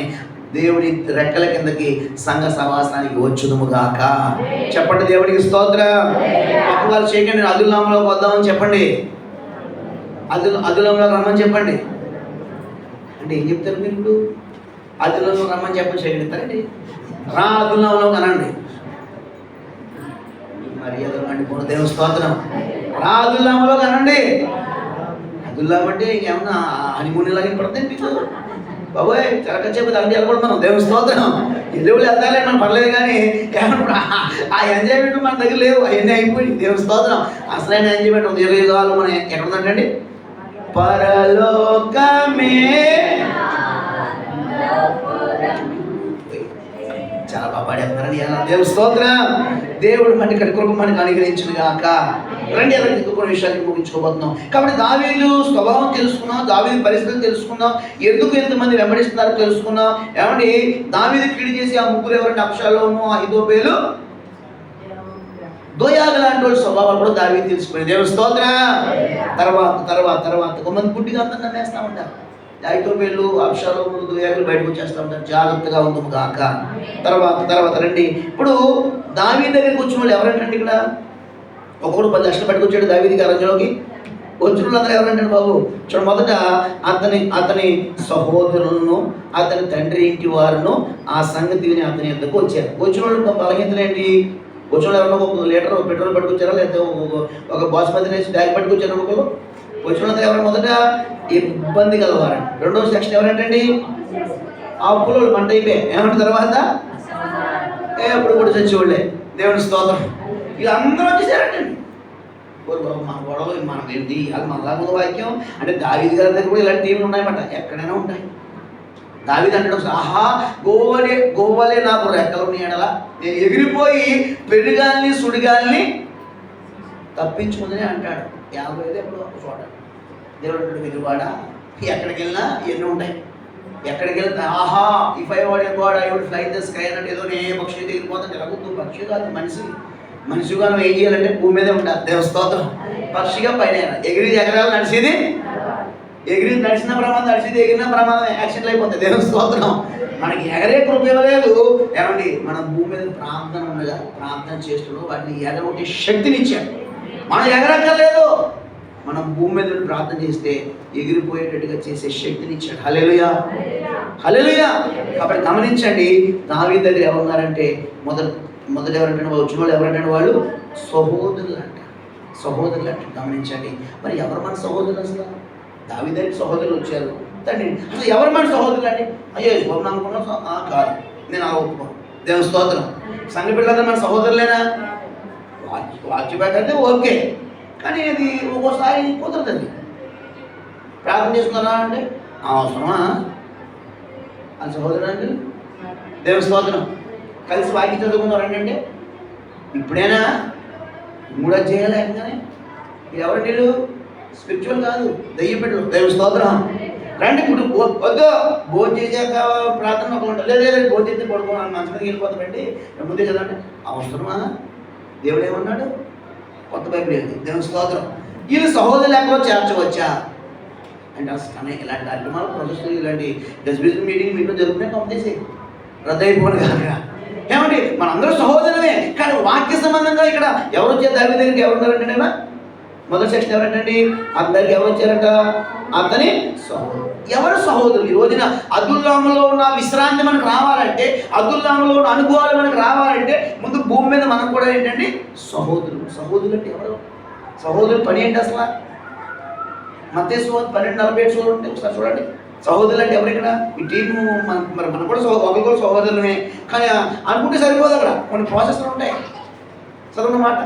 దేవుని రెక్కల కిందకి సంఘ సహవాసానికి వచ్చుదుముగాక. చెప్పండి దేవుడికి స్తోత్రం. పక్క వాళ్ళు చేయకండి, అదుల్లాంలోకి వద్దామని చెప్పండి, అదుల్లాంలోకి రమ్మని చెప్పండి. అంటే ఏం చెప్తారు మీరు ఇప్పుడు? అదుల్లాంలో రమ్మని చెప్పని చేయగలుగుతారండి? రా అదుల్లాంలోకి అనండి. మర్యాద మండిపోయిన దేవుని స్తోత్రం. రా అదుల్లాంలోకి అనండి. అదుల్లాం అంటే ఇంకేమన్నా హనీమూన్ లాగా పడుతుంది మీకు? బాబోయ్ చరకచ్చేపు తల్లి వెళ్ళకూడదు. దేవుని స్తోత్రం. ఎల్లువులు వెళ్తాలే మనం పర్లేదు, కానీ ఆ ఎంజాయ్మెంట్ మన దగ్గర లేవు, అవన్నీ అయిపోయి. దేవుని స్తోత్రం. అసలైన ఎంజాయ్మెంట్ ఉంది యుగాలు మనం ఎక్కడ ఉందంటండి? పరలోకమే. చాలా బాగా పాడేస్తారని దేవుని స్తోత్రం. దేవుడు మనకి కృప మనకి అనుగ్రహించును గాక. రండి అలాగే ఇంకొక విషయాన్ని ముగించుకోబోతున్నాం. కాబట్టి దావీదు స్వభావం తెలుసుకున్నాం, దావీదు పరిస్థితులు తెలుసుకున్నాం, ఎందుకు ఎంతమంది వెంబడిస్తున్నారో తెలుసుకున్నాం. ఏమండి దావీదు కీడు చేసి ఆ ముగ్గురు ఎవరంటే అబ్షాలోము, అహీతోపెలు, దోయాగు లాంటి వాళ్ళ స్వభావాలు కూడా దావీదు తెలుసుకునే. దేవుని స్తోత్రం. తర్వాత కొంతమంది గుడ్డిగా అంతా నమ్మేస్తూ ఉంటారు. అహీతోపెలు, అబ్షాలోము, దోయాగులు బయటకు వచ్చేస్తూ ఉంటారు. జాగ్రత్తగా ఉందాము గాక. తర్వాత రండి, ఇప్పుడు దావీదు దగ్గరికి వచ్చిన వాళ్ళు ఎవరంటండి? ఇక్కడ ఒకడు 10 లక్షలు పట్టుకొచ్చాడు దావీదుకి అరణ్యంలోకి. వచ్చిన వాళ్ళందరూ ఎవరంటాడు బాబు? చూడ, మొదట అతని సహోదరులను, అతని తండ్రి ఇంటి వారును ఆ సంగతి విని అతని యొద్దకు వచ్చారు. వచ్చిన వాళ్ళు బలహీనతలు ఏంటి? వచ్చిన వాళ్ళు ఎవరన్నా 1 లీటర్ పెట్రోల్ పట్టుకొచ్చారా, లేకపోతే ఒక బాస్మతి రైస్ బ్యాగ్ పట్టుకొచ్చారు ఒకరు? వచ్చిన వాళ్ళందరూ ఎవరైనా మొదట ఇబ్బంది కలవారండి. రెండో సెక్షన్ ఎవరంటండి? అప్పులు మంట అయిపోయాయి. ఏమంటే తర్వాత ఎప్పుడు కూడా చచ్చేవాళ్ళే. దేవుని స్తోత్రం. వీళ్ళందరూ వచ్చేసారంటండి. మన గొడవలు మనం ఏంటి? అది మళ్ళా ముందు వాక్యం అంటే దావీదు గారి దగ్గర కూడా ఇలాంటి టీంలు ఉన్నాయన్నమాట, ఎక్కడైనా ఉంటాయి. దావీదు అంటాడు ఒకసారి, ఆహా గోవలే నాకు రెక్కలు ఉన్నాయడలా, నేను ఎగిరిపోయి పెరుగాల్ని సుడిగాల్ని తప్పించుకుందని అంటాడు. 50 ఎప్పుడు ఒక చోట. దేవుడు అంటాడు, విలువాడా ఎక్కడికి వెళ్ళినా ఎన్ని ఉంటాయి, ఎక్కడికి వెళ్తా ఆహా if I what god I would fly the sky అన్నట్టు ఏదో ఏ పక్షి ఎగిరిపోతాను జరగదు. పక్షి కాదు, మనిషిగా నువ్వు ఏం చేయాలంటే భూమి మీదే ఉండాలి. దేవస్తోత్రం. పక్షిగా పైన ఎగరాలు నడిచేది, నడిచిన ప్రమాదం, నడిచేది ఎగిరిన ప్రమాదం, యాక్సిడెంట్లు అయిపోతాయి. దేవస్తోత్రం. మనకి ఎగరే కృప ఇవ్వలేదు. ఏమండి మనం భూమి మీద ప్రార్థన ఉండగా ప్రార్థన చేస్తున్నాడు, వాటిని ఎగరొట్టి శక్తినిచ్చాడు. మనం ఎగరక్కర్లేదు, మనం భూమి మీద ప్రార్థన చేస్తే ఎగిరిపోయేటట్టుగా చేసే శక్తిని ఇచ్చాడు. హల్లెలూయా, హల్లెలూయా. కాబట్టి గమనించండి, దావీదు దగ్గర ఎవరున్నారంటే మొదట ఎవరంటే వచ్చిన వాళ్ళు ఎవరంటే వాళ్ళు సహోదరులు అంట. గమనించండి, మరి ఎవరు మన సహోదరులు? అసలు దావీదు దగ్గర సహోదరులు వచ్చారు. తండ్రి అసలు ఎవరు మన సహోదరులు అండి? అయ్యో బాబు అనుకున్నా కాదు, నేను అలా ఒప్పుకోను. దేవుని స్తోత్రం. సంఘ బిడ్డలందరూ మన సహోదరులేనా? వాక్యపైతే ఓకే, కానీ అది ఒక్కోసారి కుదరదండి. ప్రార్థన చేసుకున్నారా అంటే అవసరమా? అది సహోదరు అండి. దేవుని స్తోత్రం. కలిసి వాక్యం చదువుకున్నారు అంటే ఇప్పుడైనా 3 అధ్యాయాలు అయిందని ఎవరు? నీళ్ళు స్పిరిచువల్ కాదు, దయ్య బిడ్డలు. దేవుని స్తోత్రం. రండి ఇప్పుడు వద్దు భోజనం చేసాక ప్రార్థన ఒక ఉంటుంది. లేదు భోజనం చేసి పడుకోవాలి, మంచి మీదకి వెళ్ళిపోతామండి ముందే కదండి. అవసరమా? దేవుడు ఏమన్నాడు? కొత్త బైబిల్ ఏంటి? దేవుని స్తోత్రం. వీళ్ళు సహోదరులు ఎక్కడో చేర్చవచ్చా అంటే అసలు ఇలాంటి కార్యక్రమాలు ప్రొఫెషనల్ ఇలాంటి డెస్బిజన్ మీటింగ్ జరుగుతున్నాయి. కంపెనీ రద్దయిపోను కాక. ఏమండి మనందరూ సహోదరులే, కానీ వాక్య సంబంధంగా ఇక్కడ ఎవరు వచ్చారు? దావీదు దగ్గరికి ఎవరున్నారంటే నేను మొదటి సెక్షన్ ఎవరంటండి? అందరికి ఎవరు వచ్చారట? అతని సహోదరులు. ఎవరు సహోదరులు? ఈ రోజున అదుల్లాములో ఉన్న విశ్రాంతి మనకు రావాలంటే, అదుల్లాములో ఉన్న అనుభవాలు మనకు రావాలంటే ముందు భూమి మీద మనం కూడా ఏంటండి? సహోదరులు అంటే ఎవరు? సహోదరులు పని ఏంటి అసలు? మత్తయి 12:47 చూడండి ఒకసారి చూడండి. సహోదరులు అంటే ఎవరు ఇక్కడ? ఈ టీము మరి మనం కూడా ఒకరు సహోదరులమే, కానీ అనుకుంటే సరిపోదు. అక్కడ కొన్ని ప్రాసెస్లు ఉంటాయి. చదువున్న మాట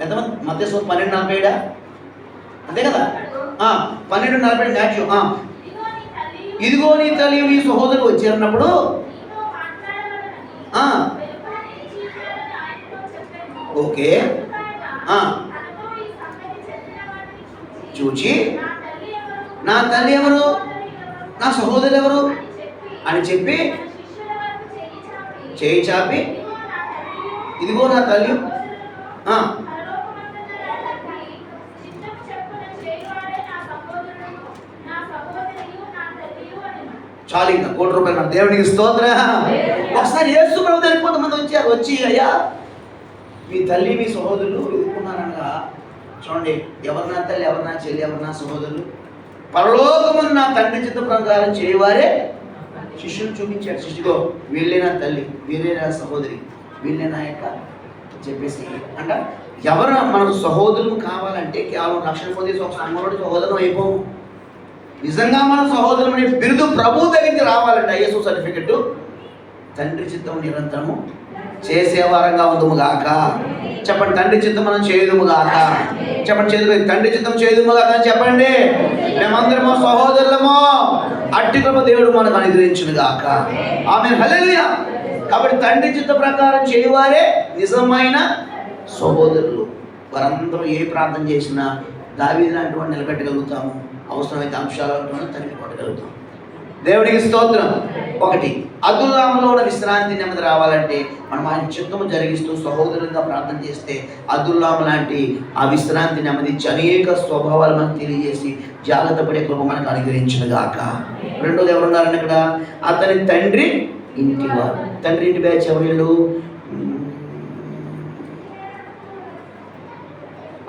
ఎంతమంది? మత్తయి 12:47 అంతే కదా? 12:47 మ్యాథ్యూ. ఇదిగో నీ తల్లి నీ సహోదరులు వచ్చారన్నప్పుడు ఓకే చూచి నా తల్లి ఎవరు, నా సహోదరులు ఎవరు అని చెప్పి చేయి చాపి ఇదిగో నా తల్లి చాలు ఇంకా ₹1 దేవునికి స్తోత్రం. ఒకసారి యేసు ప్రభు దగ్గరికి కొంతమంది వచ్చారు. వచ్చి అయ్యా మీ తల్లి మీ సహోదరులు ఎదుర్కొన్నారనగా, చూడండి ఎవరు నా తల్లి, ఎవరు నా చెల్లి, ఎవరు నా సహోదరులు, పరలోకమున నా తండ్రి చిత్త ప్రకారం చేయవారే శిష్యులు చూపించాడు. శిష్యుగో వీళ్ళే నా తల్లి, వీళ్ళే నా సహోదరి, వీళ్ళే నా యొక్క చెప్పేసి అంట. ఎవరు మనకు సహోదరులు కావాలంటే కేవలం రక్షణ పొందేసి ఒక సంఘంలో సహోదరం అయిపోము. నిజంగా మన సహోదరం అనే బిరుదు ప్రభు దగ్గరికి రావాలంటే ఐఎస్ఓ సర్టిఫికెట్ తండ్రి చిత్తం నిరంతరము చేసేవారంగా ఉందుముగాక. చెప్పండి తండ్రి చిత్తం మనం చేయుదుముగాక. చెప్పండి చేదు తండ్రి చిత్తం చేయుదుముగాక అని చెప్పండి. మేమందరము సహోదరులము, అట్టి కృప దేవుడు మనకు అనుగ్రహించునుగాక. ఆమేన్ హల్లెలూయా. కాబట్టి తండ్రి చిత్త ప్రకారం చేయువారే నిజమైన సహోదరులు. వారందరూ ఏ ప్రార్థన చేసినా దావీదు లాంటి వాడిని నిలబెట్టగలుగుతాము. అవసరమైతే అంశాలను తరిమి కొట్టగలుగుతాం. దేవుడికి స్తోత్రం. ఒకటి, అదుల్లాములో ఉన్న విశ్రాంతి నెమ్మది రావాలంటే మనం ఆయన చిత్తము జరిగిస్తూ సహోదరులుగా ప్రార్థన చేస్తే అదుల్లాము లాంటి ఆ విశ్రాంతి నెమ్మదించి అనేక స్వభావాలు మనకు తెలియజేసి జాగ్రత్త పడే కృప మనకు అనుగ్రహించునుగాక. రెండోది ఎవరున్నారని ఇక్కడ, అతని తండ్రి ఇంటి వారు. తండ్రి ఇంటి బ్యాచ్ ఎవరు?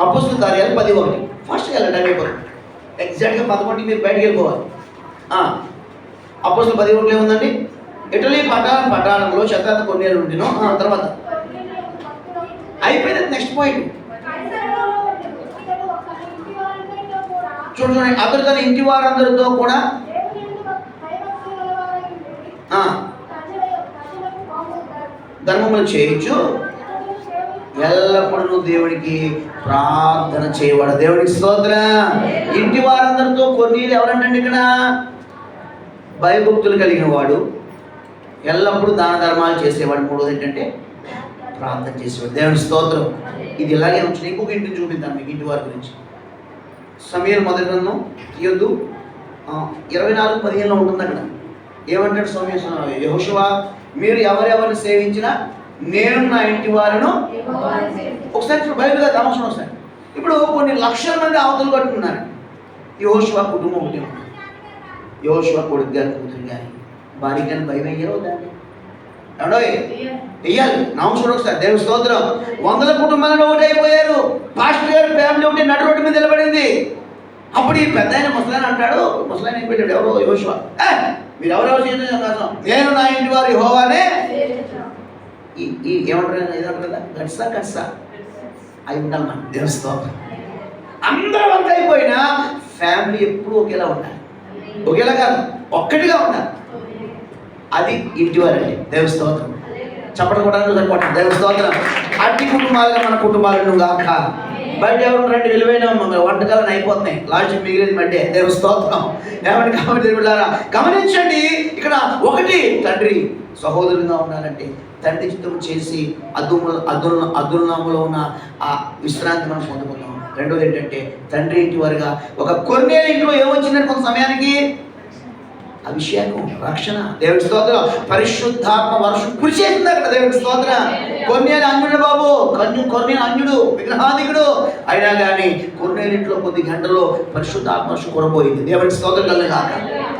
అపోస్తలుల కార్యాలు 10:1. ఫాస్ట్గా వెళ్ళండి అయిపోయి ఎగ్జాక్ట్గా 11కి మీరు బయటికి వెళ్ళిపోవాలి. అపోస్తలుల 10:1 ఏముందండి? ఇటలీ పట్టణంలో శతాబ్ద కొన్నేళ్ళు ఉండినో తర్వాత అయిపోయింది. నెక్స్ట్ పాయింట్ చూడండి. అతడు తన ఇంటి వారందరితో కూడా ధర్మములు చేయించు ఎల్లప్పుడూ దేవుడికి ప్రార్థన చేయవాడు. దేవుడికి స్తోత్రం. ఇంటి వారందరితో కొన్ని ఎవరంటండి ఇక్కడ? భయభక్తులు కలిగిన వాడు, ఎల్లప్పుడూ దాన ధర్మాలు చేసేవాడు. మూడోది ఏంటంటే ప్రార్థన చేసేవాడు. దేవుడి స్తోత్రం. ఇది ఇలాగే ఉంటుంది. ఇంకొక ఇంటిని చూపిద్దాం మీకు ఇంటి వారి గురించి. సమూయేలు మొదటి గ్రంథం తీయొద్దు, 24:15 ఉంటుంది అక్కడ. ఏమంటాడు సమూయేలు? యెహోషువ మీరు ఎవరెవరిని సేవించినా నేను నా ఇంటి వారిను. ఒకసారి బైబిల్ గారు అవసరం వస్తాయి. ఇప్పుడు కొన్ని లక్షల మంది అవతలు కట్టుకున్నారు. యెహోషువ కుటుంబం ఒకటి ఉంది. యెహోషువ కొడుకు గారి కూతురు కానీ భార్య కానీ భయం అయ్యారో దాన్ని ఎవడో వెయ్యాలి. నామస్వరం ఒకసారి దేవుని స్తోత్రం. 100 కుటుంబాలను ఒకటైపోయారు. పాస్టర్ గారి ఫ్యామిలీ ఒకటి నడు రోడ్డు మీద నిలబడింది. అప్పుడు ఈ పెద్ద ఆయన ముసలాయన అంటాడు, ముసలాయన ఏం పెట్టాడు? ఎవరో యెహోషువ, మీరు ఎవరెవరు చేయడం నేను నా ఇంటి వారు యెహోవానే. ఈ ఏమంటారు? ఏదంటారు కదా, గట్సా అయి ఉండాలి మన దేవుని స్తోత్రం. అందరూ అంత అయిపోయినా ఫ్యామిలీ ఎప్పుడూ ఒకేలా ఉండాలి. ఒకేలా కాదు, ఒక్కటిగా ఉండాలి. అది ఇంటి వారండి. దేవుని స్తోత్రం. చప్పట కొట్టడానికి సరిపోతుంది. దేవుని స్తోత్రం. అట్టి కుటుంబాలుగా మన కుటుంబాలను కాక బయట ఎవరు రండి విలువైన వంటకాలను అయిపోతున్నాయి. లాస్ట్ మిగిలింది మధ్య. దేవుని స్తోత్రం. ఏమంటే కాబట్టి దేవుడారా గమనించండి. ఇక్కడ ఒకటి, తండ్రి సహోదరులుగా ఉండాలంటే తండ్రి చిత్తం చేసి అదుల్నాములో ఉన్న ఆ విశ్రాంతి మనం పొందుకుందాం. రెండోది ఏంటంటే తండ్రి ఇంటి వారుగా ఒక కొన్నేళ్ళ ఇంట్లో ఏమొచ్చిందంటే కొంత సమయానికి అభిషేకం, రక్షణ. దేవుడి స్తోత్రం. పరిశుద్ధాత్మ వర్షం కురిచేసింది అక్కడ. దేవుడి స్తోత్రం. కొన్నేళ్ళు అన్యుడు బాబు, కొన్నేళ్ళు అన్యుడు, విగ్రహాదికుడు అయినా కానీ కొన్నేళ్ళింట్లో కొద్ది గంటల్లో పరిశుద్ధాత్మ వర్షం కురబోయింది. దేవుడి స్తోత్రం కలిగాక.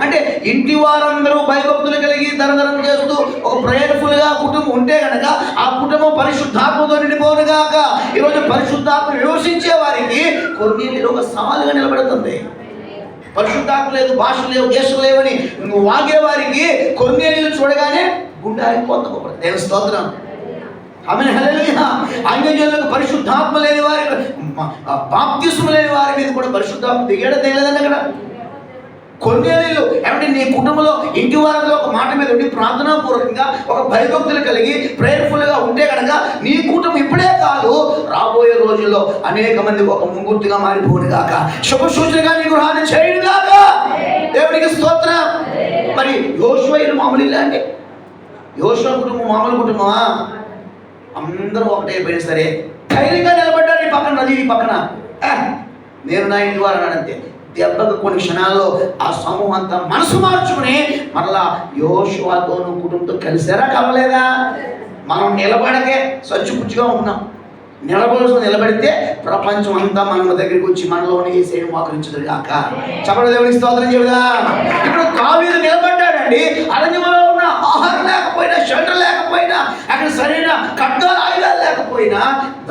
అంటే ఇంటి వారందరూ భయభక్తులు కలిగి ధనధనం చేస్తూ ఒక ప్రేయర్ఫుల్గా కుటుంబం ఉంటే కనుక ఆ కుటుంబం పరిశుద్ధాత్మతో నిండిపోనుగాక. ఈరోజు పరిశుద్ధాత్మ విమర్శించే వారికి కొన్నేళ్ళు ఒక సవాలుగా నిలబడుతుంది. పరిశుద్ధాత్మ లేదు, భాష లేవు, దేశం లేవని నువ్వు వాగేవారికి కొన్నేళ్ళు చూడగానే గుండె ఆగిపోతుంది. దేవుని స్తోత్రం. ఆమేన్ హల్లెలూయా. అన్యజనులకు పరిశుద్ధాత్మ లేని వారి, బాప్తిస్మ లేని వారి మీద కూడా పరిశుద్ధాత్మ దిగలేదండి అక్కడ. కొన్నేళ్ళు ఏమంటే నీ కుటుంబంలో ఇంటి వారంలో ఒక మాట మీద ఉండి ప్రార్థనాపూర్వకంగా ఒక భయభక్తులు కలిగి ప్రేయర్ఫుల్గా ఉంటే కనుక నీ కుటుంబం ఇప్పుడే కాదు రాబోయే రోజుల్లో అనేక మంది ఒక ముంగుర్తిగా మారిపోను గాక. శుభ సూచనగా నీ గృహాన్ని చేయును గాక. దేవుడి దేవునికి స్తోత్రం. మరి యోషువ ఇల్లు మామూలు ఇల్లా అండి? యోషువ కుటుంబం మామూలు కుటుంబమా? అందరూ ఒకటే అయిపోయినా సరే ధైర్యంగా నిలబడ్డారు. ఈ పక్కన నది, ఈ పక్కన నేను నా ఇంటి వారు అన్నాడంతే. దెబ్బకు కొన్ని క్షణాల్లో ఆ సమూహం అంతా మనసు మార్చుకుని మరలా యోషువతోను కుటుంబంతో కలిసారా కలవలేదా? మనం నిలబడకే సచ్చుపుచ్చుగా ఉన్నాం. నిలబడితే ప్రపంచం అంతా మన దగ్గరికి వచ్చి మనలోని యేసుని మోకరించుదురు గాక. చెప్పండి దేవునికి స్తోత్రం చెబుదా. ఇప్పుడు దావీదు నిలబడ్డాడండి. అరణ్యంలో ఉన్న ఆహారం లేకపోయినా, షెల్టర్ లేకపోయినా, అక్కడ సరైన ఖడ్గాలు ఆయుధాలు లేకపోయినా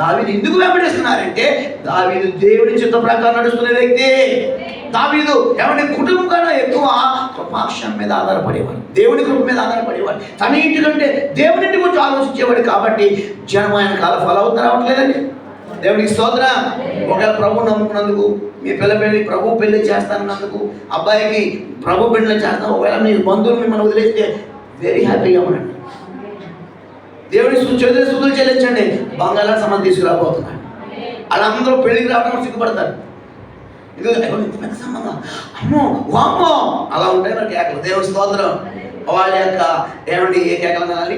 దావీదు ఎందుకు వెంబడిస్తున్నారంటే దావీదు దేవుని చిత్త ప్రకారం నడుస్తున్న వ్యక్తి. దావీదు ఎవరి కుటుంబం కన్నా ఎక్కువ కృపాక్షం మీద ఆధారపడేవాడు, దేవుని కృప మీద ఆధారపడేవాడు. తన ఇంటి కంటే దేవుని ఇంటి గురించి ఆలోచించేవాడు. కాబట్టి జనం ఆయన కాలం ఫాలో అవుతారు రావట్లేదండి. దేవునికి స్తోత్రం. ఒకవేళ ప్రభు నమ్ముకున్నందుకు, మీ పెళ్లి ప్రభు పెళ్లి చేస్తానన్నందుకు, అబ్బాయికి ప్రభు పెళ్లి చేస్తాను, ఒకవేళ మీ బంధువులు మిమ్మల్ని వదిలేస్తే వెరీ హ్యాపీగా ఉండండి. దేవుని స్తుతులు చెల్లించండి. బంగాళా సంబంధం తీసుకురాబోతున్నాడు. వాళ్ళందరూ పెళ్లికి రావడం సిగ్గుపడతారు. ఇది పెద్ద సంబంధం, అమ్మో వామ్మో అలా ఉంటాయి మరి కేకలు. దేవుని స్తోత్రం. వాళ్ళ యొక్క ఏమండి ఏ కేకలు కానీ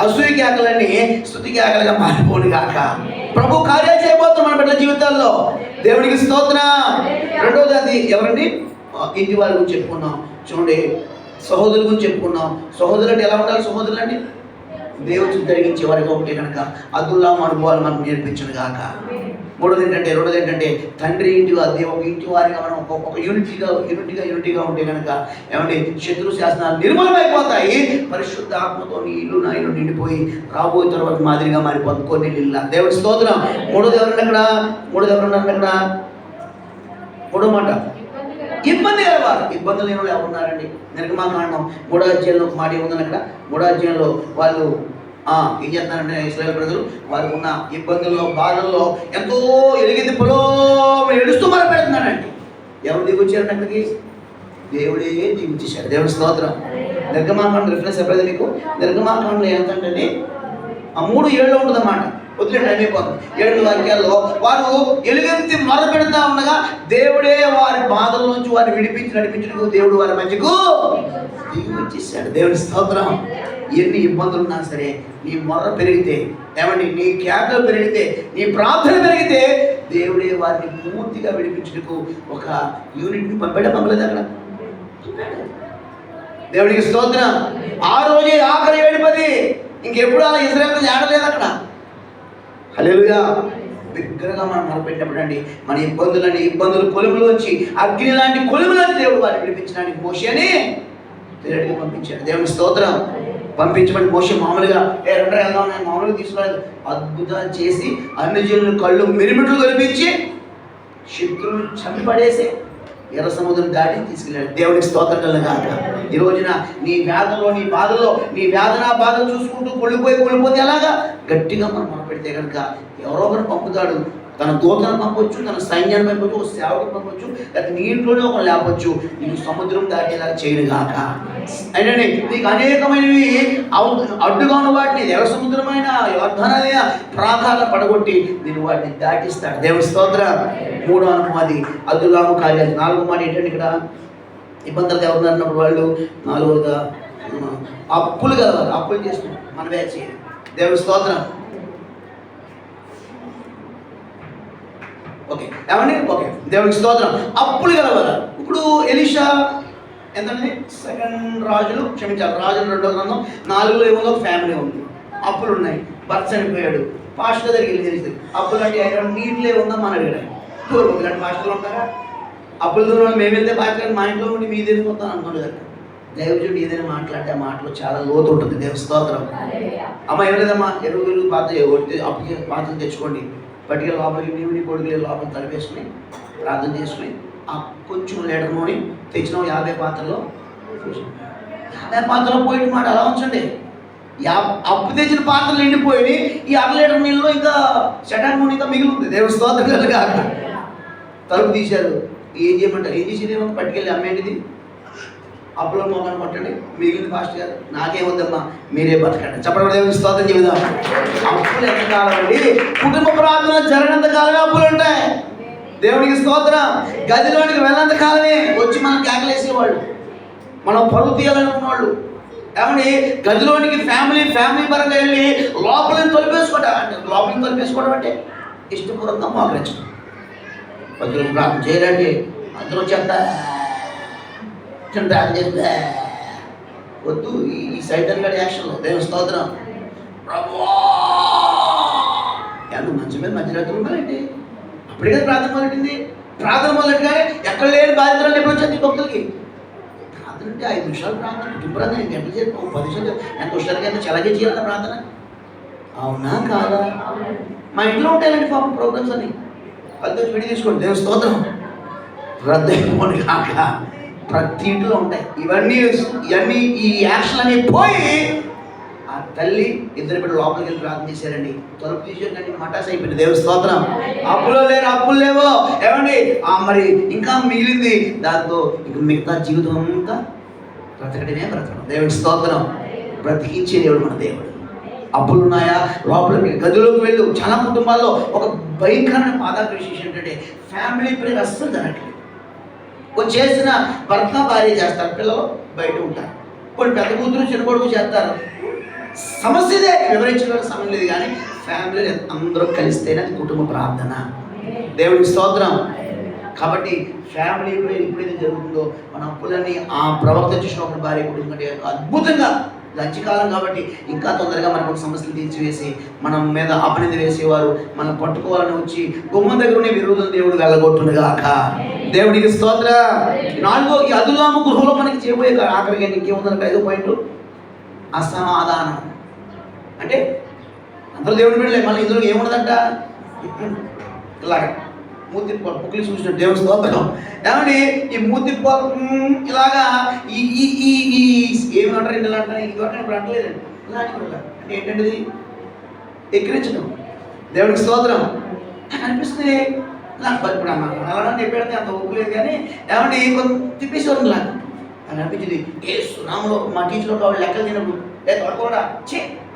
అసూయ కేకలన్నీ స్తుతి కేకలుగా మారిపోను కాక. ప్రభు కార్యాలు చేయబోతున్నాం మన బిడ్డల జీవితాల్లో. దేవునికి స్తోత్రం. రెండవది అది ఎవరండి? ఇంటి వారి గురించి చెప్పుకున్నాం. చూడండి, సహోదరుల గురించి చెప్పుకున్నాం. సహోదరులు అంటే ఎలా ఉండాలి? సహోదరులు అంటే దేవుడు జరిగించే వారిగా ఉంటే కనుక అదుల్లా అనుభవాలు మనకు నేర్పించను గాక. రెండోది ఏంటంటే తండ్రి ఇంటి ఒక ఇంటి వారిగా మనం ఒక యూనిటీగా ఉంటే కనుక ఏమంటే శత్రు శాసనాలు నిర్మూలమైపోతాయి. పరిశుద్ధ ఆత్మతో నీ ఇల్లు నా ఇల్లు నిండిపోయి రాబోయే తర్వాత మాదిరిగా మారిపోతుంది కొన్ని ఇల్లు. దేవుడి స్తోత్రం. మూడోది ఎవరున్నారు? మూడో మాట ఇబ్బంది కలవారు. ఇబ్బందులు లేని ఎవరున్నారండి? నిర్గమాకాండం 3వ అధ్యాయంలో ఒక మాట ఏముందని అక్కడ 3వ అధ్యాయంలో వాళ్ళు ఏం చేస్తున్నారంటే ఇశ్రాయేలు ప్రజలు వారికి ఉన్న ఇబ్బందుల్లో, బాధల్లో ఎంతో ఎలిగింది పొలో ఏడుస్తూ మొదలు పెడుతున్నాడండి. ఎవరు దిగొచ్చారండి అక్కడికి? దేవుడే దిగొచ్చేసాడు. దేవుడి స్తోత్రం. నిర్గమాకాండం రిఫరెన్స్ ఎప్పుడైతే మీకు నిర్గమాకాండంలో ఏంటంటే 3:7 ఉంటుంది అన్నమాట. వదిలేండి అయిపోతుంది. 7 వాక్యాల్లో వారు ఎలుగెత్తి మొర పెడతా ఉండగా దేవుడే వారి బాధల నుంచి వారిని నడిపించడానికి దేవుడు వారి మధ్యకు దిగి వచ్చేసాడు. దేవుడి స్తోత్రం. ఎన్ని ఇబ్బందులు ఉన్నా సరే నీ మొర్ర పెరిగితే, ఏమండి నీ కేకలు పెరిగితే, నీ ప్రార్థన పెరిగితే దేవుడే వారిని పూర్తిగా విడిపించుటకు ఒక యూనిట్ని పంపలేదు అక్కడ. దేవుడికి స్తోత్రం. ఆ రోజే ఆఖరి ఏడుపది. ఇంకెప్పుడు అలా ఇశ్రాయేలు ఆడలేదు అక్కడ. హల్లెలూయా. బిగ్గరగా మనం మొదలుపెట్టినప్పుడు అండి మన ఇబ్బందులు కొలుములోంచి అగ్ని లాంటి కొలుములని దేవుడు వారిని విడిపించడానికి మోషేని దేవుడికి పంపించాడు. దేవుని స్తోత్రం. పంపించమని మోషే మామూలుగా వెళ్దాం మామూలుగా తీసుకురాలేదు. అద్భుతాలు చేసి అన్ని జనులు కళ్ళు మిరిమిట్లు కల్పించి శత్రువులు చంపడేసి ఎర్ర సముద్రం దాటి తీసుకెళ్ళాడు. దేవునికి స్తోత్రం కలగాక. ఈ రోజున నీ వ్యాధంలో, నీ బాధలో, నీ బాధలు చూసుకుంటూ కొలిపోతే ఎలాగా? గట్టిగా మనం మొదలుపెడితే కనుక ఎవరో ఒకరు పంపుతాడు. తన దూతను పంపొచ్చు, తన సైన్యాన్ని పంపొచ్చు, ఒక సేవకు పంపొచ్చు, లేకపోతే నీ ఇంట్లోనే ఒకరు లేపొచ్చు. నీకు సముద్రం దాటేలాగా చేయనుగాక. అంటే నీకు అనేకమైనవి అడ్డుగా ఉన్న వాటిని ఎర్ర సముద్రమైన యోర్దానైన ప్రాకారాలను పడగొట్టి నేను వాటిని దాటిస్తాడు. దేవుని స్తోత్రం. 3వ అనుమతి అద్దులాము కార్యాలు. 4వ మాట ఏంటంటే ఇక్కడ ఇబ్బందులు ఎవరు అన్నప్పుడు వాళ్ళు 4వగా అప్పులు కలవాలి. అప్పులు చేస్తున్నారు మనమే చేయాలి. దేవుని స్తోత్రం. ఓకే ఏమండి? ఓకే దేవునికి స్తోత్రం. అప్పులు గలవారు. ఇప్పుడు ఎలీషా ఎంతండి? 2 రాజులు 2వ గ్రంథం 4లో ఏమో ఒక ఫ్యామిలీ ఉంది. అప్పులు ఉన్నాయి. భర్త చనిపోయాడు. పాస్టర్ దగ్గరికి తెలిసి అప్పులు అంటే ఆయన నీటిలో ఉందా మన అడిగాడు. ఇలాంటి పాస్టర్లు ఉంటారా? అప్పుల దూరం మేము వెళ్తే పాస్టర్ మా ఇంట్లో ఉండి మీ దగ్గరికి వస్తాను అనుకోలేదు. దైవజుడు ఏదైనా మాట్లాడితే ఆ మాటలో చాలా లోతు ఉంటుంది. దేవుని స్తోత్రం. అమ్మ ఏం లేదమ్మా, ఎరువులు పాత్రలు తెచ్చుకోండి, పట్టుకెళ్ళి లోపలికి నీవుని కొడుకులే లోపలికి తడిపేసుకుని ప్రార్థన చేసుకుని ఆ కొంచెం లీటర్ నూనె తెచ్చిన 50 పాత్రలో 50 పాత్రలో పోయిన మాట అలా ఉంచండి. అప్పు తెచ్చిన పాత్రలు నిండిపోయి ఈ 1/2 లీటర్ నీళ్ళలో ఇంకా షటాన్ నూనె ఇంకా మిగిలి ఉంది. దేవుని స్తోత్రం కాక. తలుపు తీశారు. ఏం చేయమంటారు? ఏం చేసేది ఏమో పట్టుకెళ్ళి అమ్మేంటిది అప్పులో మోకాన్ని పట్టండి, మిగిలింది పాస్టర్ గారు నాకేమొద్దమ్మా మీరే బతకండి. చెప్పడం దేవుని స్తోత్రం చెబుదాం. అప్పులు ఎంతకాలం అండి? కుటుంబ ప్రార్థన జరిగినంత కాలమే అప్పులు ఉంటాయి. దేవునికి స్తోత్రం. గదిలోనికి వెళ్ళినంత కాలమే వచ్చి మనం కేకలేసేవాళ్ళు. మనం పరువు తీయాలనుకున్న వాళ్ళు ఏమని గదిలోనికి ఫ్యామిలీ పరంగా వెళ్ళి లోపలిని తొలిపేసుకోవడం అంటే ఇష్టపూర్వకంగా మోకరించడం. ప్రతిరోజు ప్రార్థన చేయాలంటే అందరూ చెప్తా ప్రార్థన చేస్తా వద్దు. ఈ సైతం గడి యాక్షన్లో దేవుని స్తోత్రం. ప్రభువా మంచి మీద మధ్యరాత్రులు ఉన్నాయండి. అప్పటికే ప్రార్థన మొదలెట్టింది. ప్రార్థన మొదలెట్టగానే ఎక్కడ లేని బాధ్యతలు ఎప్పుడు వచ్చాయి భక్తులకి. ప్రార్థన అంటే 5 నిమిషాలు ప్రార్థన, ప్రార్థన గంటలు చేసి 10 నిమిషాలు ఎంత హుషారుగా ఎంత చలాగే చేయాలన్న ప్రార్థన. అవునా కాదా? మా ఇంట్లో ఉంటాయండి పాపం ప్రోగ్రామ్స్ అని. అది విడి తీసుకోండి. దేవుని స్తోత్రం. రద్దయిపోయి కాక ప్రతి ఇంట్లో ఉంటాయి ఇవన్నీ. ఈ యాక్షన్ అనేవి పోయి ఆ తల్లి ఇద్దరు బిడ్డలు లోపలికి వెళ్ళి ప్రార్థన చేశారండి. తలుపు తీసేయండి, మటాస్ అయిపోయింది. దేవుని స్తోత్రం. అప్పులు లేవో ఏమండి మరి ఇంకా మిగిలింది. దాంతో ఇక మిగతా జీవితం అంతా బ్రతకడమే బ్రతకడం. దేవుని స్తోత్రం. బ్రతికించే దేవుడు మన దేవుడు. అప్పులు ఉన్నాయా? లోపలికి గదిలోకి వెళ్ళు. చాలా కుటుంబాల్లో ఒక భయంకరమైన బాధాకర విశేషం ఏంటంటే ఫ్యామిలీ ప్రేయర్ అస్సలు జరగట్లేదు. చేసిన భర్త భార్య చేస్తారు, పిల్లలు బయట ఉంటారు. కొన్ని పెద్ద కూతురు చిన్న కొడుకు చేస్తారు. సమస్య ఇదే, వివరించడానికి సమయం లేదు. కానీ ఫ్యామిలీ అందరూ కలిస్తేనే అది కుటుంబ ప్రార్థన. దేవుడికి స్తోత్రం. కాబట్టి ఫ్యామిలీ ఎప్పుడైతే జరుగుతుందో మన అప్పులన్నీ ఆ ప్రవక్త చూసిన భార్య కుటుంబం కంటే అద్భుతంగా లంచకాలం కాబట్టి ఇంకా తొందరగా మనకు సమస్యలు తీర్చివేసి మనం మీద అపనింద వేసేవారు మనం పట్టుకోవాలని వచ్చి గుమ్మం దగ్గర ఉండే విరోధం దేవుడు వెళ్ళగొట్టునుగాక. దేవుడికి స్తోత్ర. 4 ఈ అదుల్లాము గృహంలో మనకి చేయబోయే ఆఖరిగా ఇంకేముందంటే 5వ పాయింట్ అసమాధానం. అంటే అందరూ దేవుడి బిడ్డలే, మళ్ళీ ఇందులో ఏముండదంట ఇలాగ మూతి పుక్కిలి చూసినట్టు. దేవుని స్తోత్రం. ఏమండి ఈ మూతి ఇలాగా ఏమంటారు ఇలా అంటారు. ఇదివరకు ఇప్పుడు అంటలేదండి. ఇలా అంటే ఏంటంటే ఎక్కిరించడం. దేవుడికి స్తోత్రం. నాకు అనిపిస్తుంది నాకు ఇప్పుడు అలా చెప్పాడితే అంత ఒప్పులేదు. కానీ ఏమండి కొంత తిప్పేసేవారు నాకు అని అనిపించింది. ఏ సునాములో మా టీచర్లో వాళ్ళు లెక్కలు తినప్పుడు తొడకుండా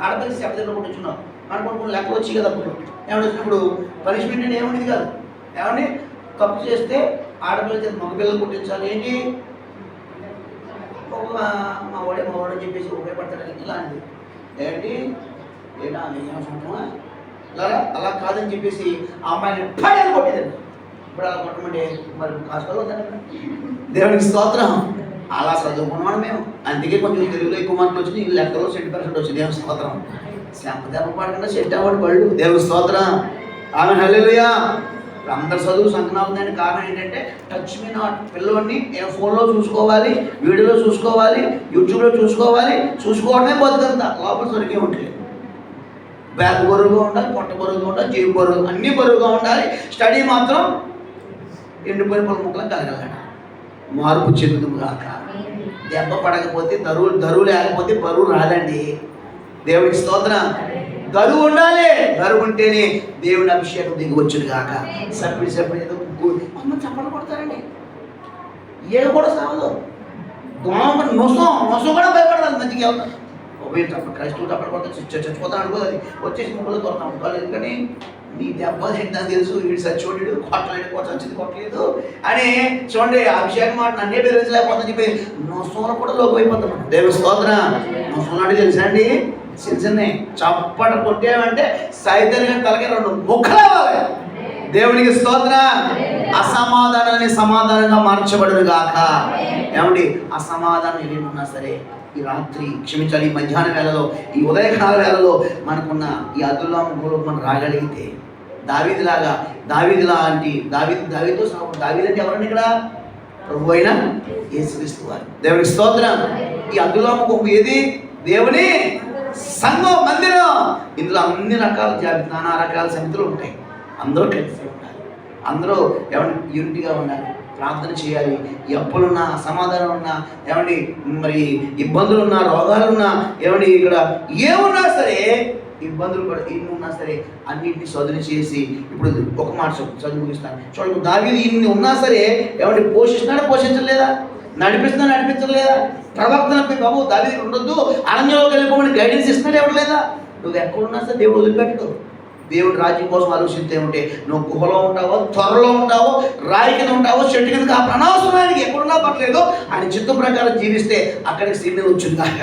ఆడపిల్లి శబ్దంలో కొట్టించున్నాం అనుకుంటున్న లెక్కలు వచ్చి కదా అప్పుడు. ఏమని వచ్చినప్పుడు పనిష్మెంట్ అంటే ఏముండేది కాదు. ఏమండి తప్పు చేస్తే ఆడపిల్ల చేసి మగపిల్లలు కొట్టించాలి. ఏంటి మా వాడు చెప్పేసి ఉపయోగపడతాడని ఇలాంటిది. ఏంటి ఏమా అలా కాదని చెప్పేసి ఆ అమ్మాయిని పడేది కొట్టేదండి. ఇప్పుడు అలా కొట్టమంటే మరి కాసుకోవాలి వద్దండి. దేవుడికి స్తోత్రం. అలా చదువుకున్నాడు మేము. అందుకే కొంచెం తెలుగులో ఎక్కువ మార్కులు వచ్చింది. ఈ లెక్కలో 70% వచ్చింది. దేవుని స్తోత్రం. శ్యామ దెబ్బ పడకుండా సెట్ అవ్వడు బళ్ళు. దేవుని స్తోత్రం. ఆమె హల్లెలూయా. అందరు చదువు సంకనావుతుందని కారణం ఏంటంటే టచ్ మీ నాట్. పిల్లల్ని ఫోన్లో చూసుకోవాలి, వీడియోలో చూసుకోవాలి, యూట్యూబ్లో చూసుకోవడమే బతుకంతా. లోపల సరిగ్గా ఉంటుంది. బ్యాగ్ బరువుగా ఉండాలి, పొట్ట బరువుగా ఉండాలి, జేబు బరువు అన్నీ బరువుగా ఉండాలి. స్టడీ మాత్రం ఎండిపోయిన పొల ముక్కలు కలగలట. మార్పు చెందుతుంది కాక. దెబ్బ పడకపోతే దరువు లేకపోతే బరువు రాదండి. దేవుడికి స్తోత్రం. దరువు ఉండాలి. దరువు ఉంటేనే దేవుని అభిషేకం దిగి వచ్చును కాక. సప్పుడు ఏదో కొంతమంది చప్పట్లు కొడతారండి. ఏదో కూడా సాగదు. నొసం కూడా భయపడతారు. మంచిగా వెళ్తారు. క్రైస్తవులు చప్పట్లు కొడతారు. చచ్చిపోతాను అనుకోదు. అది వచ్చేసి ముక్కలు కొడతాం అనుకోవాలి. ఎందుకని నీ దెబ్బ తింటా తెలుసు. వీడు సచ్చోడు కొట్టలేదు అని చూడండి. అభిషేకం మాట నన్నే బెదిరించలేకపోతా చెప్పి నొసంలో కూడా లోపు అయిపోతాం. దేవుని స్తోత్రం. నొసంలో అంటే తెలుసా అండి? చిన్న చప్పట కొట్టేమంటే సైతాన్ని తలకి 2 ముక్కలు అవ్వాలి. దేవునికి స్తోత్రం. అసమాధానాన్ని సమాధానంగా మార్చబడును గాక. ఏమండి అసమాధానం ఏమన్నా సరే ఈ రాత్రి క్షమించాలి, ఈ మధ్యాహ్నం వేళలో, ఈ ఉదయకాల వేళలో మనకున్న ఈ అదుల్లాము గృహంలో మనం రాగలిగితే దావీదు లాంటి దావీదుతో దావీదు అంటే ఎవరండి ఇక్కడ? ప్రభు అయిన యేసుక్రీస్తు వారు. దేవునికి స్తోత్రం. ఈ అదుల్లాము గృహం ఏది? దేవుని సంఘం, మందిరం. ఇందులో అన్ని రకాల నానా రకాల సమితులు ఉంటాయి. అందరూ కలిసి ఉండాలి. అందరూ ఏమంటే యూనిటీగా ఉండాలి. ప్రార్థన చేయాలి. ఈ అప్పులున్నా, అసమాధానం ఉన్నా, ఏమండి మరి ఇబ్బందులున్నా, రోగాలున్నా, ఏమండి ఇక్కడ ఏమున్నా సరే ఇబ్బందులు కూడా ఎన్ని ఉన్నా సరే అన్నింటినీ సదును చేసి ఇప్పుడు ఒక మాట చదువు ముగిస్తాను. చూడండి, దావీదు ఇన్ని ఉన్నా సరే ఏమంటే పోషిస్తున్నాడా, పోషించలేదా? నడిపించలేదా? ప్రవక్తలపై బాబు దావీదు ఉండొద్దు, అరణ్యంలోకి వెళ్ళిపోమని గైడెన్స్ ఇస్తున్నాడు ఎవరు లేదా? నువ్వు ఎక్కడున్నా సరే దేవుడు వదిలిపెట్టడు. దేవుడి రాజ్యం కోసం ఆలోచిస్తే ఉంటే నువ్వు గుహలో ఉంటావో, త్వరలో ఉంటావో, రాయి కింద ఉంటావో, చెట్టు కింద అనవసరమానికి ఎక్కడున్నా పర్లేదు, ఆయన చిత్తం ప్రకారం జీవిస్తే అక్కడికి సీనియర్ వచ్చిందాక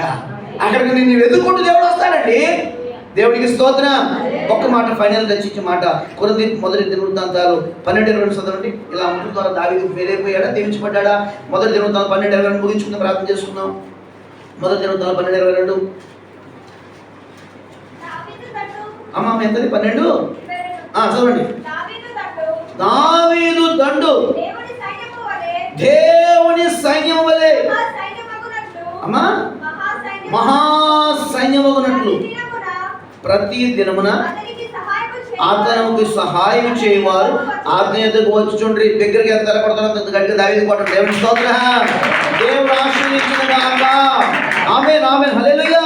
అక్కడికి నేను ఎదుర్కొంటూ దేవుడు వస్తాడండి. దేవుడికి స్తోత్రం. ఒక్క మాట ఫైనల్ రచించే మాట కొరింథీ మొదటి దినవృత్తాంతాలు 12:22 చదవండి. ఇలా ఉంటుంది ద్వారా దావీదు వేరైపోయాడా, దీవించబడ్డాడా? మొదటి దినవృత్తాంతాలు 12:22 ముగించుకుందాం, ప్రార్థన చేసుకుందాం. మొదటి దినవృత్తాంతాలు 12:22 అమ్మ ఎంతది? 12 చదవండి. దావీదు దండు దేవుని సైన్యం వలె అమ్మా మహాసైన్యమగునట్లు ప్రతి దినమున అతనికి సహాయం చేయవారు అతని ఎదురుకు వచ్చి చూడండి. దగ్గరికి ఎంత తెలపడుతున్నారు గట్టిగా దావీదు కొట్టండి. దేవుని స్తోత్రం. దేవుడు ఆశీర్వదించిన గాక. ఆమేన్ ఆమేన్ హల్లెలూయా.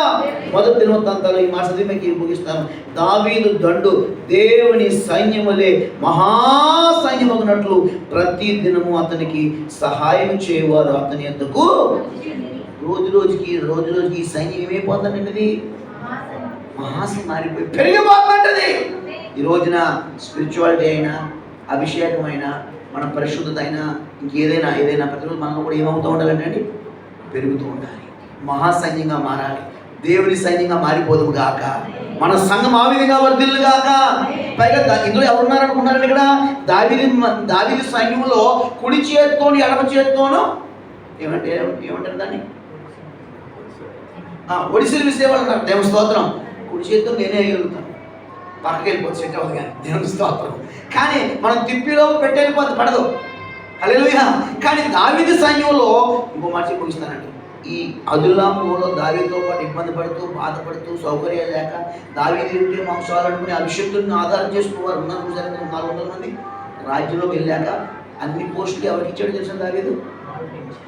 మొదటి దినవృత్తాంతాలు ఈ మాట మీకు ముగిస్తాను. దావీదు దండు దేవుని సైన్యములే మహాసైన్యమగునట్లు ప్రతి దినము అతనికి సహాయం చేయవారు అతని ఎద్దుకు. రోజు రోజుకి ఈ సైన్యం ఏమైపోతుందండి? మహాసం మారిపోయి పెరిగిపోతుంటది. ఈ రోజున స్పిరిచువాలిటీ అయినా, అభిషేకం అయినా, మన పరిశుద్ధత అయినా, ఇంకేదైనా ప్రతిరోజు మనలో కూడా ఏమవుతూ ఉండాలంటే పెరుగుతూ ఉండాలి. మహాసైన్యంగా మారాలి. దేవుని సైన్యంగా మారిపోదుము గాక. మన సంఘం ఆ విధంగా వర్ధిల్లు గాక. పైగా ఇందులో ఎవరున్నారనుకున్నారండి? ఇక్కడ దావీదు సైన్యంలో కుడి చేత్తోని ఎడమ చేత్తోను ఏమంటారు దాన్ని? ఒడిసిలు విసేవాళ్ళు ఉన్నారు. దేవుని స్తోత్రం. కుడి చేతితో నేనే వేయగలుగుతాను, పక్కకి వెళ్ళిపోతుంది, సెట్ అవ్వదు. కానీ దేవుని స్తోత్రం. కానీ మనం తిప్పిలో పెట్టేళ్ళిపోతే పడదు. హల్లెలూయా. కానీ దావీదు సైన్యంలో ఇంకో మాట ముగిస్తానండి. ఈ అదుల్లాములో దావీదుతో పాటు ఇబ్బంది పడుతూ, బాధపడుతూ, సౌకర్యాలు లేక దావీదు ఉంటే మాంసాలు అనుకుని అభిషేకులను ఆధారం చేసుకున్న వారు ఉన్నారు. 400 మంది రాజ్యంలోకి వెళ్ళాక అన్ని పోస్టులు ఎవరికి ఇచ్చాడు తెలుసా? దావీదు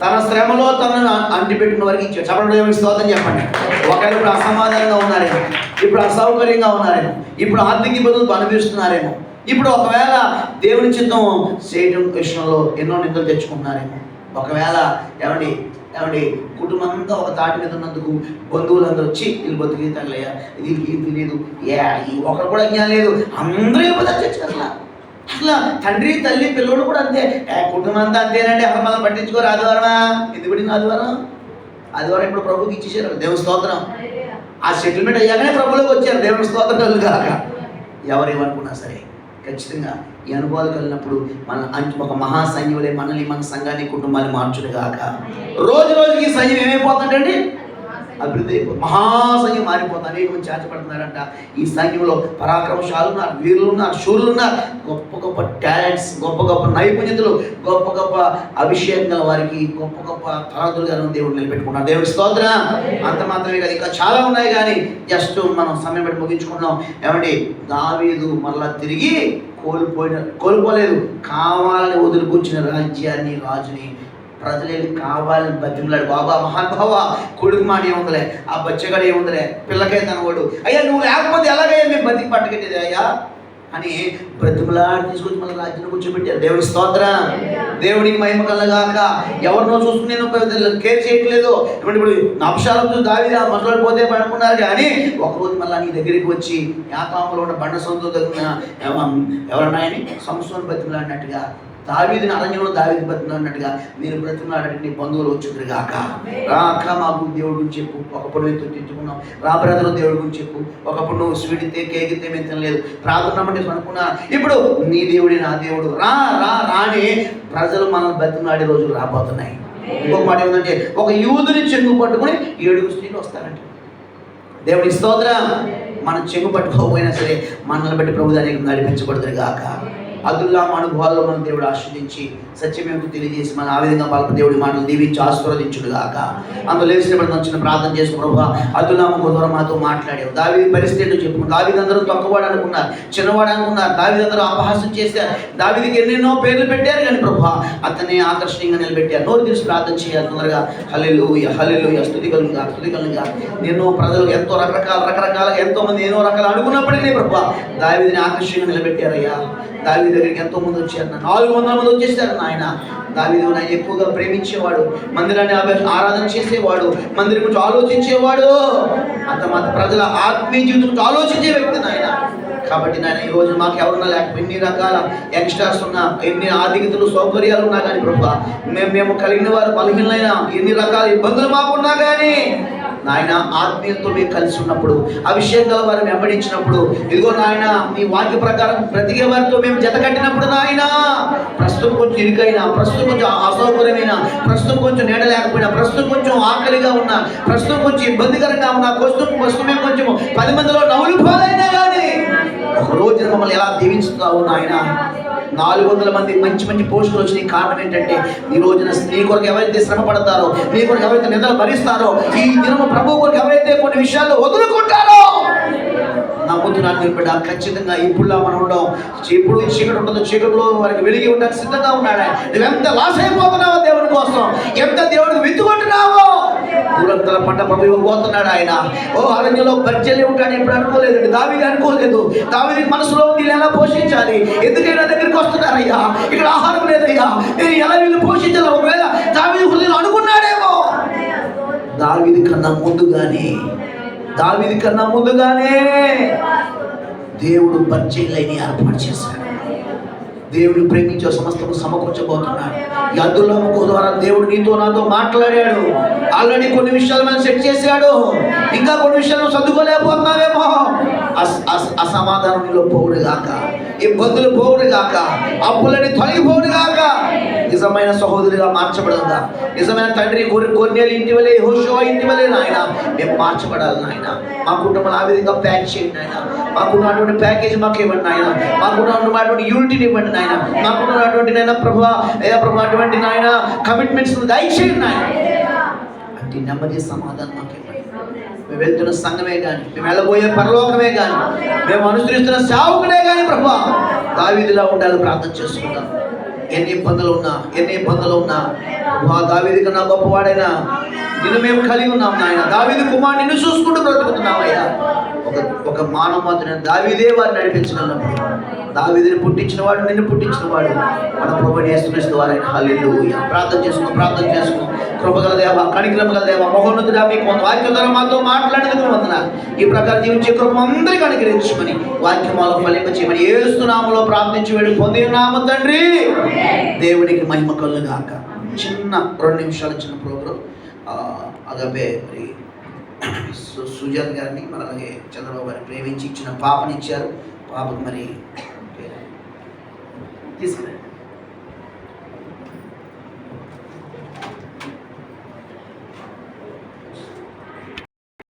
తన శ్రమలో తనను అంటిపెట్టిన వారికి ఇచ్చాడు. చెప్పండి స్తోత్రం చెప్పండి. ఒకవేళ ఇప్పుడు అసమాధానంగా ఉన్నారేమో, ఇప్పుడు అసౌకర్యంగా ఉన్నారేమో, ఇప్పుడు ఆర్థిక ఇబ్బందులు అనుభవిస్తున్నారేమో, ఇప్పుడు ఒకవేళ దేవుని చిత్తం చేయడం విషయంలో ఎన్నో నిందలు తెచ్చుకుంటున్నారేమో, ఒకవేళ ఏమండి కుటుంబం అంతా ఒక తాటి మీద ఉన్నందుకు బంధువులందరూ వచ్చి వీళ్ళు బతుకి తగలయ్యా, ఇది తెలియదు, ఒకరు కూడా జ్ఞానం లేదు, అందరూ ఇబ్బంది తెచ్చుకోవాలా. అసలు తండ్రి తల్లి పిల్లోడు కూడా అంతే, కుటుంబం అంతా అంతేనండి. అక్కడ మనం పట్టించుకోరు. ఆదివారమా ఎందుకు ఆదివారం ఇప్పుడు ప్రభుకి ఇచ్చేసారు. దేవుని స్తోత్రం. ఆ సెటిల్మెంట్ అయ్యాకనే ప్రభులోకి వచ్చారు. దేవుని స్తోత్రాలు కాక ఎవరేమనుకున్నా సరే ఖచ్చితంగా ఈ అనుభవాలు కలిగినప్పుడు మన ఒక మహాసైన్యులే మనల్ని, మన సంఘాన్ని, కుటుంబాన్ని మార్చుడు కాక. రోజుకి ఈ సైన్యం ఏమైపోతుందండి? అభివృద్ధి అయిపోతుంది. మహాసైన్యం మారిపోతుంది. అనేక మంది చేర్చబడుతున్నారంట. ఈ సైన్యంలో పరాక్రమశాలు ఉన్నారు, వీరులు ఉన్నారు, శూరులు ఉన్నారు, గొప్ప టాలెంట్స్, గొప్ప నైపుణ్యతలు, గొప్ప అభిషేకం గల వారికి గొప్ప తలాంతులుగా దేవుడు నిలబెట్టుకున్నారు. దేవుడి స్తోత్రం. అంత మాత్రమే కాదు, ఇంకా చాలా ఉన్నాయి. కానీ జస్ట్ మనం సమయం బట్టి ముగించుకున్నాం. ఏమండి దావీదు మళ్ళా తిరిగి కోల్పోలేదు. కావాలని వదులుకొచ్చిన రాజ్యాన్ని, రాజుని ప్రజలు కావాలని బతిమలాడు. బాబా మహానుభావ, కొడుకు మాట ఏముందిలే, ఆ బచ్చగాడు ఏముందిలే, పిల్లకై తనవాడు, అయ్యా నువ్వు లేకపోతే ఎలాగయ్యా మేము బతికి పట్టుకెట్టేది అయ్యా అని బ్రతిమలాడి తీసుకొచ్చి మన రాజ్యంలో కూర్చోబెట్టారు. దేవుడి స్తోత్రం. దేవుడికి మహిమ కలగాక. ఎవరినో చూసుకుని నేను కేర్ చేయట్లేదు. ఇప్పుడు అబ్షాలోము దావీదు మసలాడిపోతే పడుకున్నారు. కానీ ఒకరోజు మళ్ళీ నీ దగ్గరికి వచ్చి యాతాములో ఉన్న బండ సొంత దగ్గర ఎవరన్నాయని సంవత్సరం బ్రతిమలాడినట్టుగా, దావీదుని అరణ్యంలో దావీదు బ్రతిమలాడినట్టుగా నేను బ్రతిమలాడంటే నీ బంధువులు వచ్చింది కాక. రాక మాకు దేవుడి గురించి చెప్పు. ఒకప్పుడు మేము తెచ్చుకున్నాం. రా బ్రదర్ దేవుడి గురించి చెప్పు. ఒకప్పుడు నువ్వు స్వీట్ ఇస్తే కేక్ ఇస్తే మేము తినలేదు, ప్రార్థనమంటే అనుకున్నా. ఇప్పుడు నీ దేవుడి నా దేవుడు రా రా రాని ప్రజలు మనల్ని బ్రతిమలాడే రోజులు రాబోతున్నాయి. ఇంకొక మాట ఏమిటంటే, ఒక యూదుని చెంగు పట్టుకుని 7 స్త్రీలు వస్తారంట. దేవుడి స్తోత్రం. మనం చెంగు పట్టుకోకపోయినా సరే మనల్ని బట్టి ప్రభు దానికి నడిపించబడుతుంది కాక. అదుల్లాము అనుభవాల్లో మనం దేవుడు ఆశ్రదించి సత్యమేమిటో తెలియజేసి మన ఆ విధంగా వాళ్ళ దేవుడి మాటలు దీవించి ఆశీర్వదించుడు గాక. అందులో లేచినప్పుడు వచ్చిన ప్రార్థన చేసిన ప్రభువా, అదుల్లాము ద్వారా మాతో మాట్లాడావు. దావీదు పరిస్థితి చెప్పుకున్నాం. దావీదు అందరూ తక్కువవాడు అనుకున్నారు, చిన్నవాడు అనుకున్నారు. దావీదు అందరూ అపహాస్యం చేశారు. దావీదుకి ఎన్నెన్నో పేర్లు పెట్టారు. కానీ ప్రభువా అతన్ని ఆకర్షణీయంగా నిలబెట్టారు. నోరు తీసి ప్రార్థన చేయాలి తొందరగా. హల్లెలూయా హల్లెలూయా. స్తుతికలుగా ఎన్నో ప్రజలు ఎంతో రకరకాలుగా ఎంతో మంది ఎన్నో రకాలు అనుకున్నప్పటికీ ప్రభువా దావీదుని ఆకర్షణీయంగా నిలబెట్టారయ్యా. దావీదు దగ్గరికి ఎంతో మంది వచ్చారు. 400 మంది వచ్చేసారు. నాయన దావీదు నాయన ఎక్కువగా ప్రేమించేవాడు, మందిరాన్ని ఆరాధన చేసేవాడు, మందిరం గురించి ఆలోచించేవాడు, అంత మాత్రం ప్రజల ఆత్మీయ జీవితం గురించి ఆలోచించే వ్యక్తి. నాయన కాబట్టి నాయన ఈ రోజు మాకు ఎవరున్నా లేకపోతే ఎన్ని రకాల ఎక్స్ట్రాస్ ఉన్నా, ఎన్ని ఆర్థికతలు సౌకర్యాలు ఉన్నా కానీ ప్రభా, మేము కలిగిన వారు బలహీనైన ఎన్ని రకాల ఇబ్బందులు మాకున్నా కానీ నాయన ఆత్మీయంతో మేము కలిసి ఉన్నప్పుడు, అభిషేకం గల వారు వెంబడించినప్పుడు, ఇదిగో నాయన నీ వాక్య ప్రకారం బ్రతికే వారితో మేము జత కట్టినప్పుడు నాయన ప్రస్తుతం కొంచెం ఇరుకైనా, ప్రస్తుతం కొంచెం అసౌకర్యమైన, ప్రస్తుతం కొంచెం నీడ లేకపోయినా, ప్రస్తుతం కొంచెం ఆకలిగా ఉన్నా, ప్రస్తుతం కొంచెం ఇబ్బందికరంగా ఉన్నా, ప్రస్తుతం మేము కొంచెం 10 మందిలో నవ్వులు పాలైనా కానీ ఒక రోజు మమ్మల్ని ఎలా దీవించుతావు నాయన. 400 మంది మంచి మంచి పోస్టులు వచ్చినాయి. కారణం ఏంటంటే ఈ రోజున నీ కొరకు ఎవరైతే శ్రమ పడతారో, నీ కొరకు ఎవరైతే నిద్రలు భరిస్తారో, ఈ దినము ప్రభు కొరకు ఎవరైతే కొన్ని విషయాల్లో వదులుకుంటారో, నమ్ముతున్నాను నేను బిడ్డ, ఖచ్చితంగా ఇప్పుడు మనం ఉండవు. ఇప్పుడు చీకటి ఉండదు, చీకటిలో వారికి వెలిగి ఉండడానికి సిద్ధంగా ఉన్నాడు. నువ్వెంత లాస్ అయిపోతున్నావో దేవుని కోసం, ఎంత దేవుడికి విత్తుకుంటున్నావో, దూరంతల పంట ప్రభు ఇవ్వబోతున్నాడు ఆయన. ఓ అరణ్యంలో బర్జలి ఉంటాడు ఎప్పుడు అనుకోలేదండి. దావీదు అనుకోలేదు. దావీదుకి మనసులో ఉంది ఎలా పోషించాలి, ఎందుకైనా దగ్గరికి వస్తున్నారయ్యా, ఇక్కడ ఆహారం లేదయ్యా, నేను ఎలా వీళ్ళు పోషించాలి. ఒకవేళ దావీదు హృదయంలో అనుకున్నాడేమో. దావీదు కన్నా ముందుగానే దేవుడు బర్జీలైని ఏర్పాటు చేశాడు. దేవుడు ప్రేమించే సమస్తము సమకూర్చబోతున్నాడు. ఈ అద్దులముఖ ద్వారా దేవుడు నీతో నాతో మాట్లాడాడు. ఆల్రెడీ కొన్ని విషయాలు మనం సెట్ చేశాడు. ఇంకా కొన్ని విషయాలు సర్దుకోలేకపోతున్నావేమో. అసమాధానం నీలో పోవుడు గాక, ఇబ్బందులు పోవుడు గాక, అప్పులని తొలగిపోవుడు గాక, నిజమైన సహోదరిగా మార్చబడదా, నిజమైన తండ్రి కొన్నేళ్ళు ఇంటి వల్లే, యెహోషువ ఇంటి వల్లే నాయన మేము మార్చబడాలి నాయన. మా కుటుంబాలు ఆ విధంగా ప్యాక్ చేయండి నాయన. మాకున్నటువంటి ప్యాకేజ్ మాకు ఇవ్వండి నాయన. మాకున్నటువంటి యూనిటీని ఇవ్వండి నాయన. మాకున్నటువంటి నాయన ప్రభా అటువంటి నాయన కమిట్మెంట్స్ దయచేయండి నాయన. అంటే నెమ్మది సమాధానం మాకు ఇవ్వండి. మేము వెళ్తున్న సంఘమే కానీ, మేము వెళ్ళబోయే పరలోకమే కానీ, మేము అనుసరిస్తున్న సేవకుడే కానీ ప్రభా దావీదులా ఉండాలి ప్రార్థన చేసుకుంటాం. ఎన్ని ఇబ్బందులు ఉన్నా దావీదు కన్నా గొప్పవాడైనా నిన్ను మేము కలిగి ఉన్నాం నాయన. దావీదు కుమారుడు నిన్ను చూసుకుంటూ బ్రతుకుతున్నామయ్యా. ఒక మానవమాత్రుడైన దావీదే వారిని నడిపించగలప్పుడు, దావీదుని పుట్టించిన వాడు, నిన్ను పుట్టించిన వాడు మన ప్రభువుని యేసుక్రీస్తు వారైన హల్లెలూయా. ప్రార్థన చేసుకున్నాం. కృపగల దేవ, కనికరము గల దేవ, మహోన్నతుడా, మీకు వాక్యం ద్వారా మాతో మాట్లాడేందుకు వందనాలు. ఈ ప్రకారం జీవించే కృప అందరికీ అనుగ్రహించమని, వాక్యమాలకు ఫలింపచేయమని యేసు నామములో ప్రార్థించి వేడి పొందినాము తండ్రి. దేవునికి మహిమ కలుగును గాక. చిన్న 2 నిమిషాల చిన్న ప్రోగ్రాం. అగబే మరి సుజాత గారిని, మరి అలాగే చంద్రబాబు గారిని ప్రేమించి ఇచ్చిన పాపనిచ్చారు. పాపకు మరి తీసుకురండి.